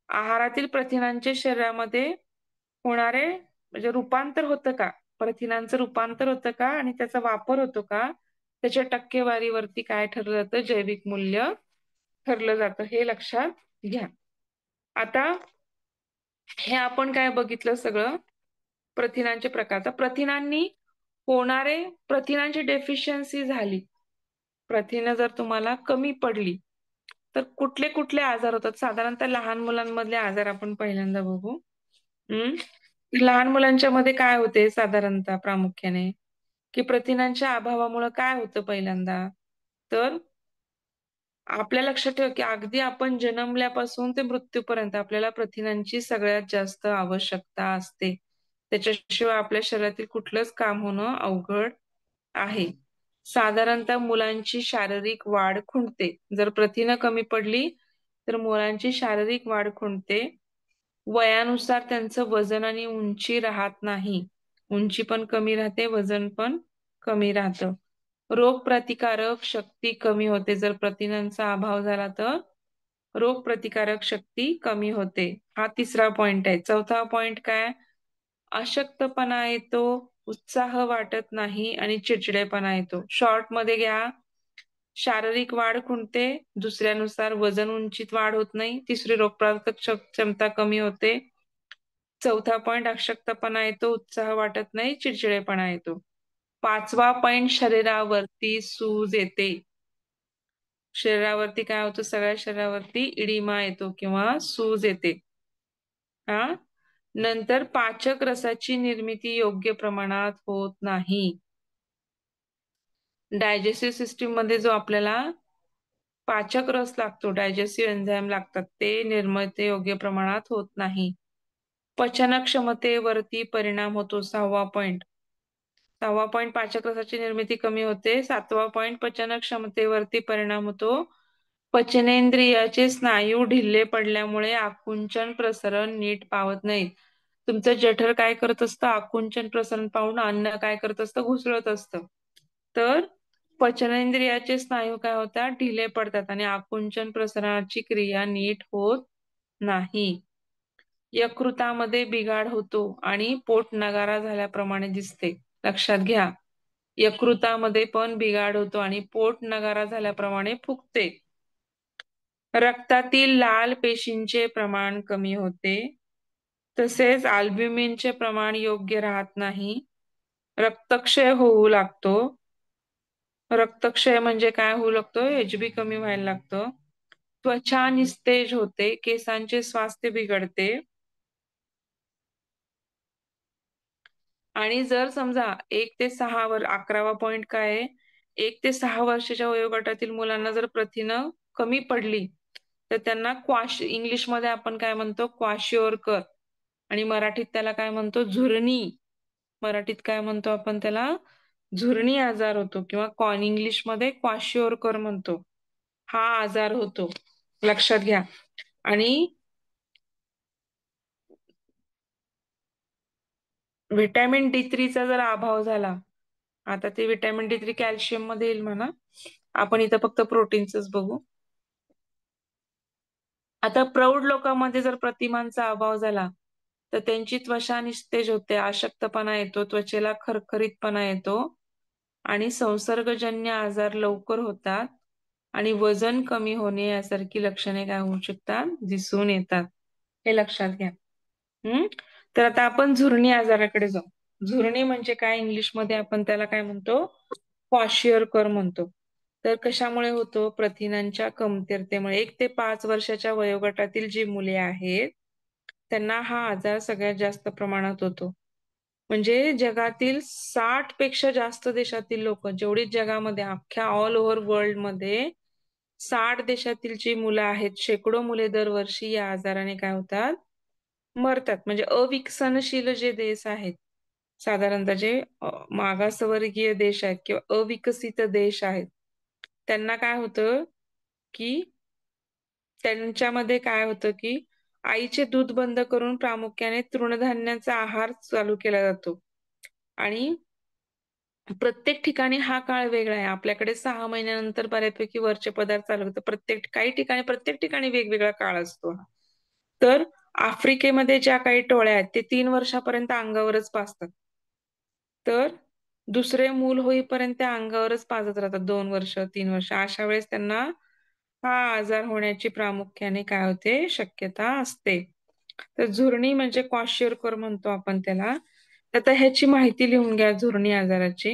आहारातील प्रथिनांचे शरीरामध्ये होणारे म्हणजे रूपांतर होतं का? प्रथिनांचं रूपांतर होतं का? आणि त्याचा वापर होतो का? त्याच्या टक्केवारीवरती काय ठरलं जातं? जैविक मूल्य ठरलं जातं. हे लक्षात घ्या. आता हे आपण काय बघितलं सगळं? प्रथिनांचे प्रकार. तर प्रथिनांनी होणारे प्रथिनांची डेफिशियन्सी झाली. प्रथिनं जर तुम्हाला कमी पडली, तर कुठले कुठले आजार होतात? साधारणतः लहान मुलांमधले आजार आपण पहिल्यांदा बघू. हं. लहान मुलांच्या मध्ये काय होते साधारणतः प्रामुख्याने, की प्रथिनांच्या अभावामुळे काय होतं पहिल्यांदा? तर आपल्या लक्षात ठेवा, की अगदी आपण जन्मल्यापासून ते मृत्यूपर्यंत आपल्याला प्रथिनांची सगळ्यात जास्त आवश्यकता असते. त्याच्याशिवाय आपल्या शरीरातील कुठलंच काम होणं अवघड आहे. साधारणतः मुलांची शारीरिक वाढ खुंटते. जर प्रथिनं कमी पडली, तर मुलांची शारीरिक वाढ खुंटते. वयानुसार त्यांचं वजन आणि उंची राहत नाही. उंची पण कमी राहते, वजन पण कमी राहतं. रोगप्रतिकारक शक्ती कमी होते. जर प्रथिनांचा अभाव झाला तर रोगप्रतिकारक शक्ती कमी होते. हा तिसरा पॉइंट आहे. चौथा पॉइंट काय? अशक्तपणा येतो, उत्साह वाटत नाही आणि चिडचिडेपणा येतो. शॉर्टमध्ये घ्या, शारीरिक वाढ खुंटते, दुसऱ्यानुसार वजन उंचीत वाढ होत नाही, तिसरी रोगप्रतिकारक क्षमता कमी होते, चौथा पॉइंट अशक्तपणा येतो, उत्साह वाटत नाही, चिडचिडेपणा येतो. पाचवा पॉइंट शरीरावरती सूज येते. शरीरावरती काय होतं? सगळ्या शरीरावरती इडिमा येतो किंवा सूज येते. हा नंतर पाचक रसाची निर्मिती योग्य प्रमाणात होत नाही. डायजेस्टिव्ह सिस्टीम मध्ये जो आपल्याला पाचक रस लागतो, डायजेस्टिव्ह एन्झाईम लागतात, ते निर्मिती योग्य प्रमाणात होत नाही. पचन क्षमतेवरती परिणाम होतो. सहावा पॉइंट पाचक रसाची निर्मिती कमी होते. सातवा पॉइंट पचन क्षमतेवरती परिणाम होतो. पचनेंद्रियाचे स्नायू ढिल्ले पडल्यामुळे आकुंचन प्रसरण नीट पावत नाही. तुमचं जठर काय करत असतं? आकुंचन प्रसरण पाहून अन्न काय करत असतं? घुसळत असतं. तर पचनेंद्रियाचे स्नायू काय होतात? ढिले पडतात आणि आकुंचन प्रसरणाची क्रिया नीट होत नाही. यकृतामध्ये बिघाड होतो आणि पोट नगारा झाल्याप्रमाणे दिसते. लक्षात घ्या. यकृतामध्ये पण बिघाड होतो आणि पोट नगारा झाल्याप्रमाणे फुगते. रक्तातील लाल पेशींचे प्रमाण कमी होते. तसेच अल्ब्युमिनचे प्रमाण योग्य राहत नाही. रक्तक्षय होऊ लागतो. रक्तक्षय म्हणजे काय होऊ लागतो? HB कमी व्हायला लागतं. त्वचा निस्तेज होते. केसांचे स्वास्थ्य बिघडते. आणि जर समजा 1 ते 6 11वा पॉइंट काय आहे? 1 ते 6 वर्षाच्या वयोगटातील मुलांना जर प्रथिनं कमी पडली, तर त्यांना इंग्लिशमध्ये आपण काय म्हणतो? क्वाशिओरकर आणि मराठीत त्याला काय म्हणतो? झुरणी. मराठीत काय म्हणतो आपण त्याला? झुरणी आजार होतो किंवा इंग्लिशमध्ये क्वाशिओरकर म्हणतो. हा आजार होतो, लक्षात घ्या. आणि व्हिटॅमिन D3चा जर अभाव झाला, आता ते व्हिटॅमिन D3 कॅल्शियम मध्ये येईल म्हणा, आपण इथं फक्त प्रोटीनच बघू. आता प्रौढ लोकांमध्ये जर प्रतिमांचा अभाव झाला तर त्यांची त्वचा निस्तेज होते, अशक्तपणा येतो, त्वचेला खरखरीतपणा येतो आणि संसर्गजन्य आजार लवकर होतात आणि वजन कमी होणे यासारखी लक्षणे काय होऊ शकतात? दिसून येतात. हे लक्षात घ्या. तर आता आपण झुरणी आजाराकडे जाऊ. झुरणी म्हणजे काय? इंग्लिशमध्ये आपण त्याला काय म्हणतो? क्वाशिअरकर म्हणतो. तर कशामुळे होतो? प्रथिनांच्या कमतरतेमुळे. 1 ते 5 वर्षाच्या वयोगटातील जी मुले आहेत त्यांना हा आजार सगळ्यात जास्त प्रमाणात होतो. म्हणजे जगातील 60 पेक्षा जास्त देशातील लोक, जेवढी जगामध्ये अख्ख्या ऑल ओव्हर वर्ल्ड मध्ये 60 देशातील जी मुलं आहेत, शेकडो मुले दरवर्षी या आजाराने काय होतात? मरतात. म्हणजे अविकसनशील जे देश आहेत, साधारणतः जे मागासवर्गीय देश आहेत किंवा अविकसित देश आहेत, त्यांना काय होतं की त्यांच्यामध्ये काय होतं की आईचे दूध बंद करून प्रामुख्याने तृणधान्याचा आहार चालू केला जातो. आणि प्रत्येक ठिकाणी हा काळ वेगळा आहे. आपल्याकडे 6 महिन्यानंतर बऱ्यापैकी वरचे पदार्थ चालू होतात. प्रत्येक ठिकाणी वेगवेगळा काळ असतो. तर आफ्रिकेमध्ये ज्या काही टोळ्या आहेत, ते 3 वर्षापर्यंत अंगावरच पाजतात. तर दुसरे मूल होईपर्यंत त्या अंगावरच पाजत राहतात 2 वर्ष, 3 वर्ष. अशा वेळेस त्यांना हा आजार होण्याची प्रामुख्याने काय होते? शक्यता असते. तर झुरणी म्हणजे क्वाशिअरकर म्हणतो आपण त्याला. आता ह्याची माहिती लिहून घ्या झुरणी आजाराची.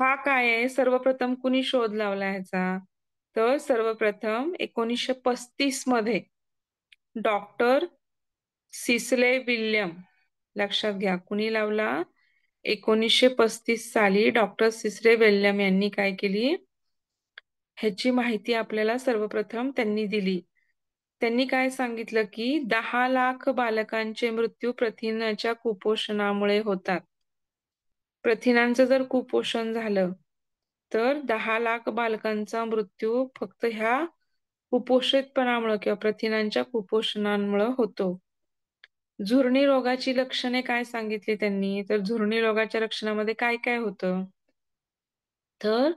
हा काय आहे? सर्वप्रथम कुणी शोध लावला ह्याचा? तर सर्वप्रथम 1935 मध्ये डॉक्टर सिसले विल्यम, लक्षात घ्या, कुणी लावला? 1935 साली डॉक्टर सिसले विल्यम यांनी काय केली? ह्याची माहिती आपल्याला सर्वप्रथम त्यांनी दिली. त्यांनी काय सांगितलं की 10 लाख बालकांचे मृत्यू प्रथिनाच्या कुपोषणामुळे होतात. प्रथिनांचं जर कुपोषण झालं तर 10 लाख बालकांचा मृत्यू फक्त ह्या कुपोषितपणामुळे किंवा प्रथिनांच्या कुपोषणामुळे होतो. झुरणी रोगाची लक्षणे काय सांगितली त्यांनी? तर झुरणी रोगाच्या लक्षणामध्ये काय काय होतं? तर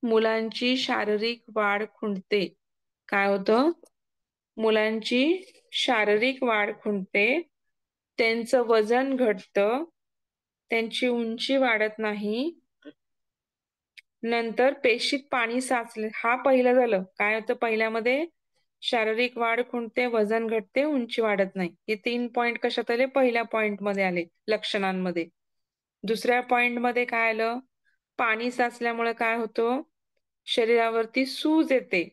मुलांची शारीरिक वाढ खुंटते. काय होतं? मुलांची शारीरिक वाढ खुंटते, त्यांचं वजन घटतं, त्यांची उंची वाढत नाही, नंतर पेशीत पाणी साचले. हा पहिलं झालं. काय होतं पहिल्यामध्ये? शारीरिक वाढ खुंटते, वजन घटते, उंची वाढत नाही. हे 3 पॉइंट कशात आले? पहिल्या पॉइंट मध्ये आले, लक्षणांमध्ये. दुसऱ्या पॉइंट मध्ये काय आलं? पाणी साचल्यामुळे काय होतं? शरीरावरती सूज येते.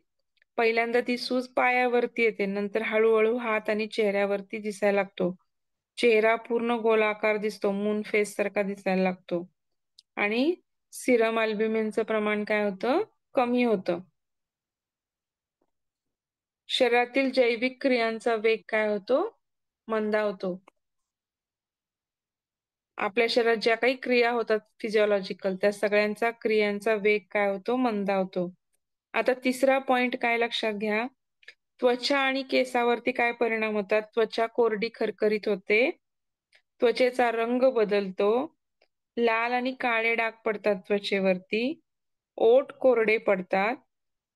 पहिल्यांदा ती सूज पायावरती येते, नंतर हळूहळू हात आणि चेहऱ्यावरती दिसायला लागतो. चेहरा पूर्ण गोलाकार दिसतो, मून फेस सारखा दिसायला लागतो. आणि सिरम अल्ब्युमिनचं प्रमाण काय होतं? कमी होतं. शरीरातील जैविक क्रियांचा वेग काय होतो? मंदावतो. आपल्या शरीरात ज्या काही क्रिया होतात फिजिओलॉजिकल, त्या सगळ्यांचा क्रियांचा वेग काय होतो? मंदावतो. आता तिसरा पॉइंट काय लक्षात घ्या? त्वचा आणि केसावरती काय परिणाम होतात? त्वचा कोरडी खरखरीत होते, त्वचेचा रंग बदलतो, लाल आणि काळे डाग पडतात त्वचेवरती, ओठ कोरडे पडतात,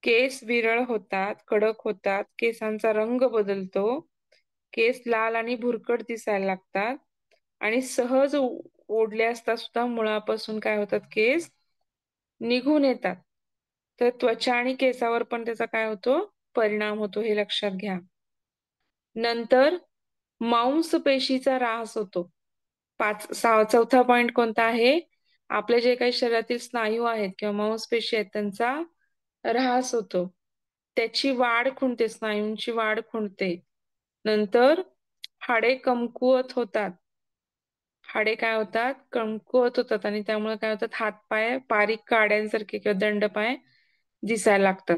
केस विरळ होतात, कडक होतात, केसांचा रंग बदलतो, केस लाल आणि भुरकट दिसायला लागतात आणि सहज ओढले असता सुद्धा मुळापासून काय होतात? केस निघून येतात. तर त्वचा आणि केसावर पण त्याचा काय होतो? परिणाम होतो, हे लक्षात घ्या. नंतर मांसपेशीचा ऱ्हास होतो. चौथा पॉइंट कोणता आहे? आपले जे काही शरीरातील स्नायू आहेत किंवा मांसपेशी आहेत त्यांचा ऱ्हास होतो. त्याची वाढ खुंटते, स्नायूंची वाढ खुंटते. नंतर हाडे कमकुवत होतात. हाडे काय होतात? कमकुवत होतात आणि त्यामुळे काय होतात? हातपाय बारीक काड्यांसारखे किंवा दंडपाय दिसायला लागतात.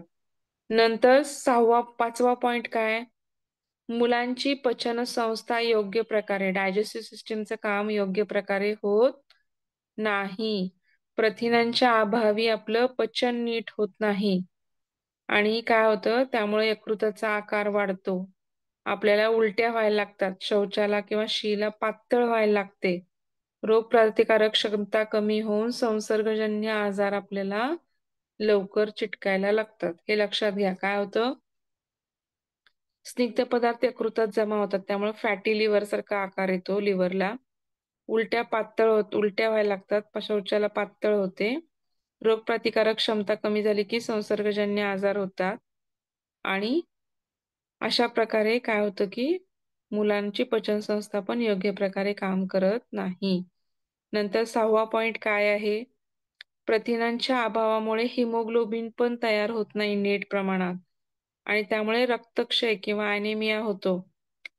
नंतर 5वा पॉइंट काय? मुलांची पचन संस्था योग्य प्रकारे डायजेस्टिव्ह सिस्टीमचं काम योग्य प्रकारे होत नाही. प्रथिनांच्या अभावी आपलं पचन नीट होत नाही आणि काय होतं त्यामुळे यकृताचा आकार वाढतो. आपल्याला उलट्या व्हायला लागतात. शौचाला किंवा शीला पातळ व्हायला लागते. रोगप्रतिकारक क्षमता कमी होऊन संसर्गजन्य आजार आपल्याला लवकर चिटकायला लागतात. हे लक्षात घ्या. काय होतं? स्निग्ध पदार्थ यकृतात जमा होतात. त्यामुळे फॅटी लिव्हर सारखा आकार येतो लिव्हरला. उलट्या व्हायला लागतात. शौचाला पातळ होते. रोगप्रतिकारक क्षमता कमी झाली की संसर्गजन्य आजार होतात आणि अशा प्रकारे काय होतं की मुलांची पचनसंस्था पण योग्य प्रकारे काम करत नाही. नंतर 6वा पॉइंट काय आहे? प्रथिनांच्या अभावामुळे हिमोग्लोबिन पण तयार होत नाही नीट प्रमाणात आणि त्यामुळे रक्तक्षय किंवा ॲनिमिया होतो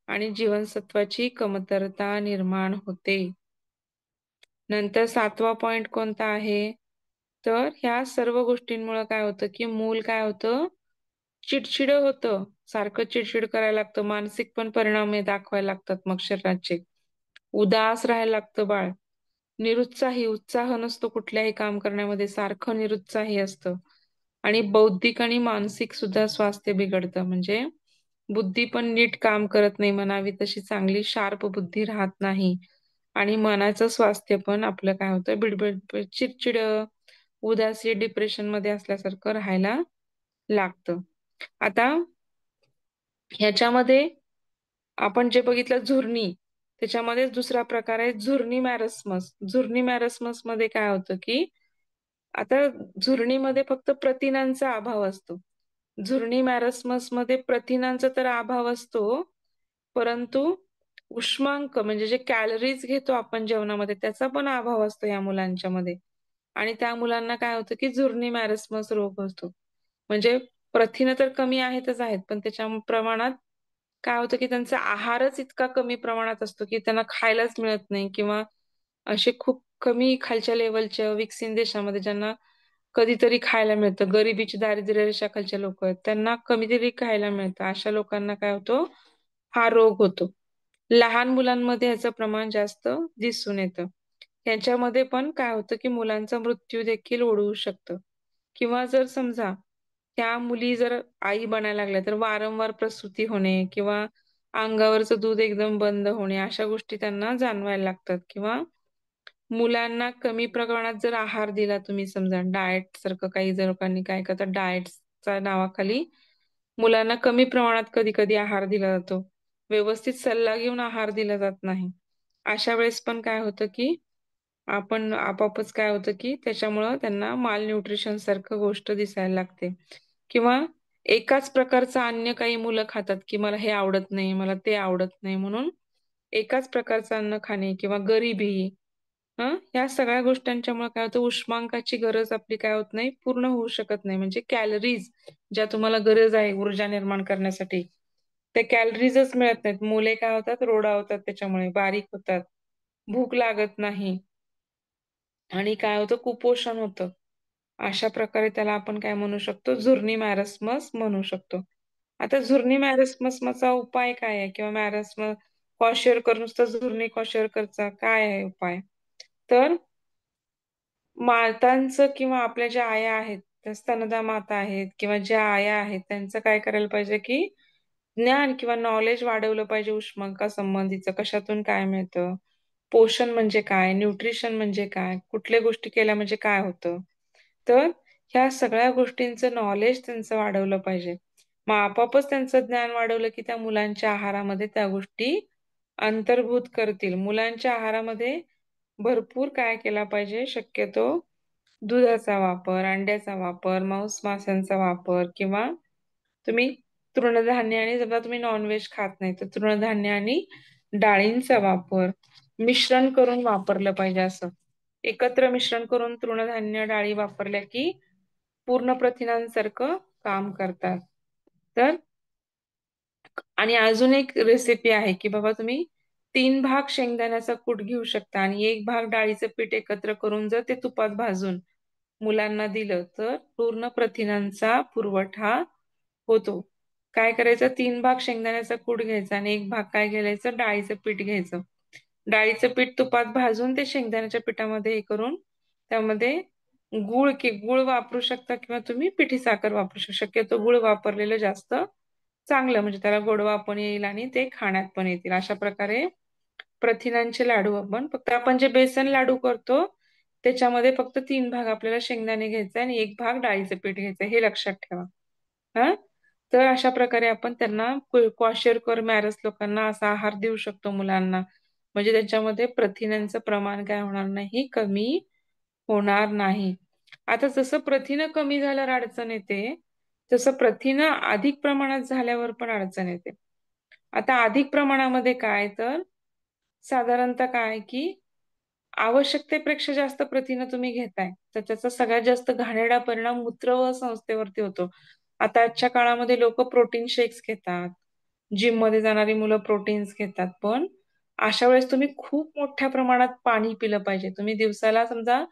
आणि जीवनसत्वाची कमतरता निर्माण होते. नंतर 7वा पॉइंट कोणता आहे? तर ह्या सर्व गोष्टींमुळे काय होतं, की मूल काय होतं, चिडचिडं होतं. सारखं चिडचिड करायला लागतं. मानसिक पण परिणाम हे दाखवायला लागतात मग शरीराचे. उदास राहायला लागतं बाळ. उत्साह नसतो कुठल्याही काम करण्यामध्ये. सारखं निरुत्साही असतं आणि बौद्धिक आणि मानसिक सुद्धा स्वास्थ्य बिघडतं. म्हणजे बुद्धी पण नीट काम करत नाही. म्हणावी तशी चांगली शार्प बुद्धी राहत नाही आणि मनाचं स्वास्थ्य पण आपलं काय होतं, बिडबड चिडचिडं, उदासी, डिप्रेशनमध्ये असल्यासारखं राहायला लागतं. आता ह्याच्यामध्ये आपण जे बघितलं झुरणी, त्याच्यामध्येच दुसरा प्रकार आहे झुरणी मॅरस्मस. झुरणी मॅरस्मसमध्ये काय होतं, की आता झुरणीमध्ये फक्त प्रथिनांचा अभाव असतो. झुरणी मॅरस्मसमध्ये प्रथिनांचा तर अभाव असतो, परंतु उष्मांक म्हणजे जे कॅलरीज घेतो आपण जेवणामध्ये त्याचा पण अभाव असतो या मुलांच्यामध्ये आणि त्या मुलांना काय होतं, की झुरणी मॅरस्मस रोग होतो. म्हणजे प्रथिनं तर कमी आहेतच आहेत, पण त्याच्या प्रमाणात काय होतं, की त्यांचा आहारच इतका कमी प्रमाणात असतो, की त्यांना खायलाच मिळत नाही किंवा असे खूप कमी खालच्या लेव्हलच्या विकसित देशामध्ये ज्यांना कधीतरी खायला मिळतं. गरिबीची दारिद्र्य रेषेखालचे लोकं आहेत, त्यांना कधीतरी खायला मिळतं. अशा लोकांना काय होतो, हा रोग होतो. लहान मुलांमध्ये ह्याचं प्रमाण जास्त दिसून येतं. ह्याच्यामध्ये पण काय होतं, की मुलांचा मृत्यू देखील ओढवू शकतं किंवा जर समजा त्या मुली जर आई बनायला लागल्या, तर वारंवार प्रसूती होणे किंवा अंगावरचं दूध एकदम बंद होणे, अशा गोष्टी त्यांना जाणवायला लागतात किंवा मुलांना कमी प्रमाणात जर आहार दिला तुम्ही समजा डाएट सारखं काही जर लोकांनी काय करतात डाएट्सच्या नावाखाली मुलांना कमी प्रमाणात कधी-कधी आहार दिला जातो. व्यवस्थित सल्ला घेऊन आहार दिला जात नाही. अशा वेळेस पण काय होतं, की आपण आपोआपच काय होतं, की त्याच्यामुळं त्यांना मालन्यूट्रिशन सारखं गोष्ट दिसायला लागते किंवा एकाच प्रकारचं अन्न काही मुलं खातात, की मला हे आवडत नाही, मला ते आवडत नाही म्हणून एकाच प्रकारचं अन्न खाणे किंवा गरिबी ह्या सगळ्या गोष्टींच्यामुळे काय होतं उष्मांकाची गरज आपली काय होत नाही, पूर्ण होऊ शकत नाही. म्हणजे कॅलरीज ज्या तुम्हाला गरज आहे ऊर्जा निर्माण करण्यासाठी, त्या कॅलरीजच मिळत नाहीत. मुले काय होतात रोडावतात त्याच्यामुळे, बारीक होतात, भूक लागत नाही आणि काय होतं कुपोषण होतं. अशा प्रकारे त्याला आपण काय म्हणू शकतो झुरणी मॅरस्मस म्हणू शकतो. आता झुरणी मॅरस्मसचा उपाय काय आहे? किंवा क्वॉशर नुसतं झुरणी क्वॉशरकरचा काय आहे उपाय? तर मातांचं किंवा आपल्या ज्या आया आहेत, त्या स्तनदा माता आहेत किंवा ज्या आया आहेत, त्यांचं काय करायला पाहिजे, की ज्ञान किंवा नॉलेज वाढवलं पाहिजे उष्मांकासंबंधीचं. कशातून काय मिळतं? पोषण म्हणजे काय? न्यूट्रिशन म्हणजे काय? कुठल्या गोष्टी केल्या म्हणजे काय होतं? तर ह्या सगळ्या गोष्टींचं नॉलेज त्यांचं वाढवलं पाहिजे. मग आपोआपच त्यांचं ज्ञान वाढवलं, की त्या मुलांच्या आहारामध्ये त्या गोष्टी अंतर्भूत करतील. मुलांच्या आहारामध्ये भरपूर काय केला पाहिजे शक्यतो दुधाचा वापर, अंड्याचा वापर, मांस-माशांचा वापर किंवा तुम्ही तृणधान्य आणि समजा तुम्ही नॉन-व्हेज खात नाही, तर तृणधान्य आणि डाळींचा वापर मिश्रण करून वापरलं पाहिजे असं. एकत्र मिश्रण करून तृणधान्य, डाळी वापरल्या की पूर्ण प्रथिनांसारखं काम करतात. तर आणि अजून एक रेसिपी आहे, की बाबा तुम्ही 3 भाग शेंगदाण्याचा कूट घेऊ शकता आणि 1 भाग डाळीचं पीठ एकत्र करून जर ते तुपात भाजून मुलांना दिलं, तर पूर्ण प्रथिनांचा पुरवठा होतो. काय करायचं, 3 भाग शेंगदाण्याचा कूट घ्यायचा आणि 1 भाग काय घ्यायचं, डाळीचं पीठ घ्यायचं. डाळीचं पीठ तुपात भाजून ते शेंगदाण्याच्या पिठामध्ये हे करून त्यामध्ये गुळ वापरू शकता किंवा तुम्ही पिठी साखर वापरू शकता. शक्यतो गुळ वापरलेलं जास्त चांगलं, म्हणजे त्याला गोडवा पण येईल आणि ते खाण्यात पण येतील. अशा प्रकारे प्रथिनांचे लाडू फक्त आपण जे बेसन लाडू करतो त्याच्यामध्ये फक्त 3 भाग आपल्याला शेंगदाणे घ्यायचे आणि 1 भाग डाळीचं पीठ घ्यायचं, हे लक्षात ठेवा. हा, तर अशा प्रकारे आपण त्यांना क्वॉशरकर मॅरस लोकांना असा आहार देऊ शकतो मुलांना. म्हणजे त्याच्यामध्ये प्रथिनांचं प्रमाण काय होणार नाही, कमी होणार नाही. आता जसं प्रथिनं कमी झाल्यावर अडचण येते, तसं प्रथिनं अधिक प्रमाणात झाल्यावर पण अडचण येते. आता अधिक प्रमाणामध्ये काय, तर साधारणतः काय की आवश्यकतेपेक्षा जास्त प्रथिनं तुम्ही घेताय, तर त्याचा सगळ्यात जास्त घाणेरडा परिणाम मूत्र व संस्थेवरती होतो. आता आजच्या काळामध्ये लोक प्रोटीन शेक्स घेतात, जिम मध्ये जाणारी मुलं प्रोटीन्स घेतात, पण अशा वेळेस तुम्ही खूप मोठ्या प्रमाणात पाणी पिलं पाहिजे. तुम्ही दिवसाला समजा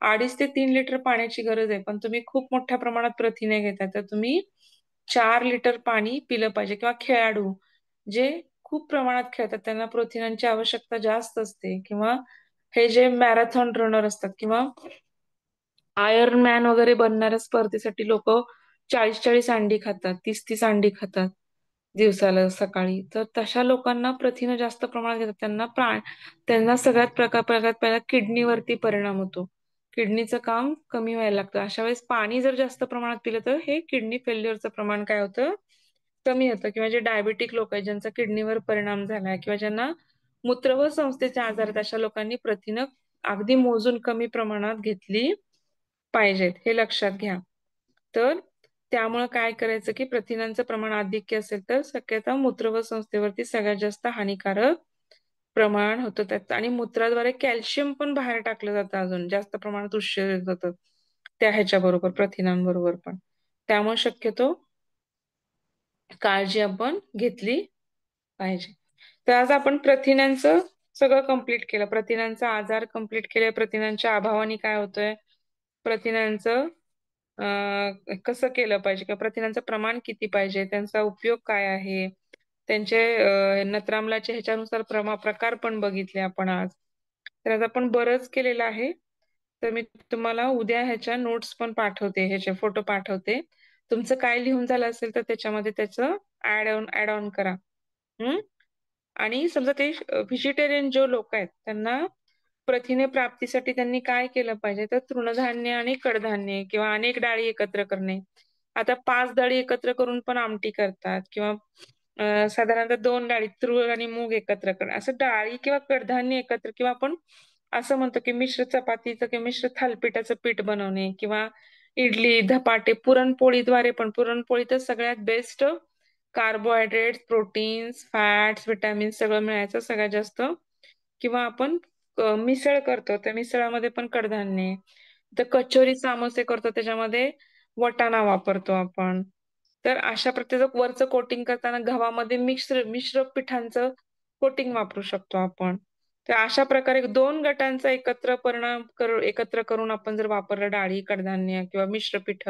2.5 ते 3 लिटर पाण्याची गरज आहे, पण तुम्ही खूप मोठ्या प्रमाणात प्रथिने घेताय, तर तुम्ही 4 लिटर पाणी पिलं पाहिजे. किंवा खेळाडू जे खूप प्रमाणात खेळतात त्यांना प्रथिनांची आवश्यकता जास्त असते. किंवा हे जे मॅरेथॉन रनर असतात किंवा आयर्न मॅन वगैरे बनणाऱ्या स्पर्धेसाठी लोक 40-40 अंडी खातात, 30-30 अंडी खातात दिवसाला सकाळी. तर तशा लोकांना प्रथिनं जास्त प्रमाणात घेतात, त्यांना सगळ्यात प्रकारात पहिला किडनीवरती परिणाम होतो. किडनीचं काम कमी व्हायला लागतं. अशा वेळेस पाणी जर जास्त प्रमाणात पिलं तर हे किडनी फेल्युअरचं प्रमाण काय होतं, कमी होतं. किंवा जे डायबेटिक लोक आहेत, ज्यांचा किडनीवर परिणाम झालाय किंवा ज्यांना मूत्र व संस्थेचे आजार आहेत, अशा लोकांनी प्रथिनं अगदी मोजून कमी प्रमाणात घेतली पाहिजेत, हे लक्षात घ्या. तर त्यामुळे काय करायचं की प्रथिनांचं प्रमाण अधिक असेल तर शक्यता मूत्र व संस्थेवरती सगळ्यात जास्त हानिकारक प्रमाण होतं त्यात. आणि मूत्राद्वारे कॅल्शियम पण बाहेर टाकलं जातं, अजून जास्त प्रमाणात उत्सर्जित जातं त्या ह्याच्या बरोबर, प्रथिनांबरोबर पण. त्यामुळे शक्यतो काळजी आपण घेतली पाहिजे. तर आज आपण प्रथिनांचं सगळं कंप्लीट केलं, प्रथिनांचा आजार कंप्लीट केले, प्रथिनांच्या अभावाने काय होतंय, प्रथिनांचं कसं केलं पाहिजे किंवा प्रथिनांचं प्रमाण किती पाहिजे, त्यांचा उपयोग काय आहे, त्यांचे नत्राम्लाचे ह्याच्यानुसार प्रकार पण बघितले आपण आज. तर आज आपण बरंच केलेलं आहे. तर मी तुम्हाला उद्या ह्याच्या नोट्स पण पाठवते, ह्याचे फोटो पाठवते. तुमचं काय लिहून झालं असेल तर त्याच्यामध्ये त्याचं ऍड ऑन करा. आणि समजा ते व्हेजिटेरियन जो लोक आहेत त्यांना प्रथिने प्राप्तीसाठी त्यांनी काय केलं पाहिजे, तर तृणधान्य आणि कडधान्य किंवा अनेक डाळी एकत्र करणे. आता 5 डाळी एकत्र करून पण आमटी करतात किंवा साधारणतः 2 डाळी तूर आणि मूग एकत्र करणं, असं डाळी किंवा कडधान्य एकत्र, किंवा आपण असं म्हणतो की मिश्र चपातीचं किंवा मिश्र थालपीठाचं पीठ बनवणे किंवा इडली, धपाटे, पुरणपोळीद्वारे पण, पुरणपोळी तर सगळ्यात best carbohydrates, proteins, fats, vitamins सगळं मिळायचं सगळ्यात जास्त. किंवा आपण मिसळ करतो, त्या मिसळामध्ये पण कडधान्य आहे. तर कचोरी समोसे करतो त्याच्यामध्ये वटाणा वापरतो आपण. तर अशा प्रत्येक वरचं कोटिंग करताना गव्हामध्ये मिश्र पिठांचं कोटिंग वापरू शकतो आपण. तर अशा प्रकारे 2 गटांचा एकत्र करून आपण जर वापरलं डाळी, कडधान्य किंवा मिश्र पिठ,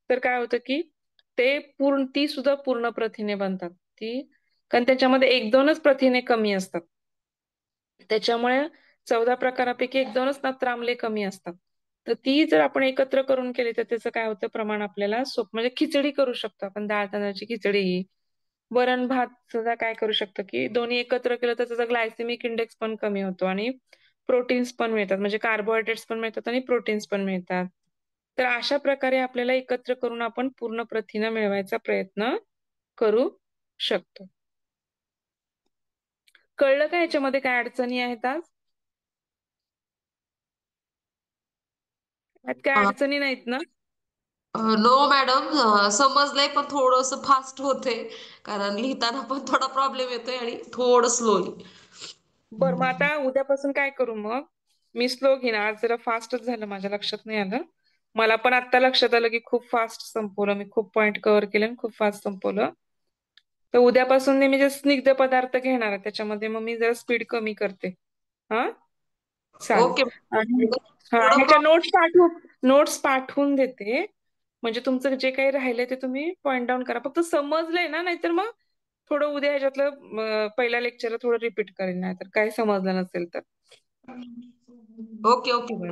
तर काय होतं की ती सुद्धा पूर्ण प्रथिने बनतात. कारण त्याच्यामध्ये 1-2च प्रथिने कमी असतात. त्याच्यामुळे 14 प्रकारापैकी 1-2च नत्राम्ले कमी असतात. तर ती जर आपण एकत्र करून केली तर त्याचं काय होतं, प्रमाण आपल्याला म्हणजे खिचडी करू शकतो आपण, डाळ तांदळाची खिचडी, वरण भात सुद्धा काय करू शकतो की दोन्ही एकत्र केलं तर त्याचा ग्लायसेमिक इंडेक्स पण कमी होतो आणि प्रोटीन्स पण मिळतात, म्हणजे कार्बोहायड्रेट्स पण मिळतात आणि प्रोटीन्स पण मिळतात. तर अशा प्रकारे आपल्याला एकत्र करून आपण पूर्ण प्रथिनं मिळवायचा प्रयत्न करू शकतो. कळलं का याच्यामध्ये काय अडचणी आहेत आज? यात काय अडचणी नाहीत ना? नो मॅडम, समजलंय पण थोडंसं फास्ट होते. कारण लिहिताना पण थोडा प्रॉब्लेम येतोय आणि थोडं स्लोली. बरं, मग आता उद्यापासून काय करू मग? मी स्लो घेईन, आज जरा फास्टच झालं, माझ्या लक्षात नाही आलं. मला पण आता लक्षात आलं की खूप फास्ट संपवलं मी, खूप पॉइंट कव्हर केले आणि खूप फास्ट संपवलं. तर उद्यापासून मी जे स्निग्ध पदार्थ घेणार आहे त्याच्यामध्ये मग मी जरा स्पीड कमी करते. हा, चालेल. ओके. आणि हा, थोडं ह्याच्या नोट्स पाठवून देते. म्हणजे तुमचं जे काही राहिलंय ते तुम्ही पॉइंट डाउन करा. फक्त समजलंय ना, नाहीतर मग थोडं उद्या ह्याच्यातलं पहिल्या लेक्चरला थोडं रिपीट करेन, नाहीतर काही समजलं नसेल तर. Okay, okay madam.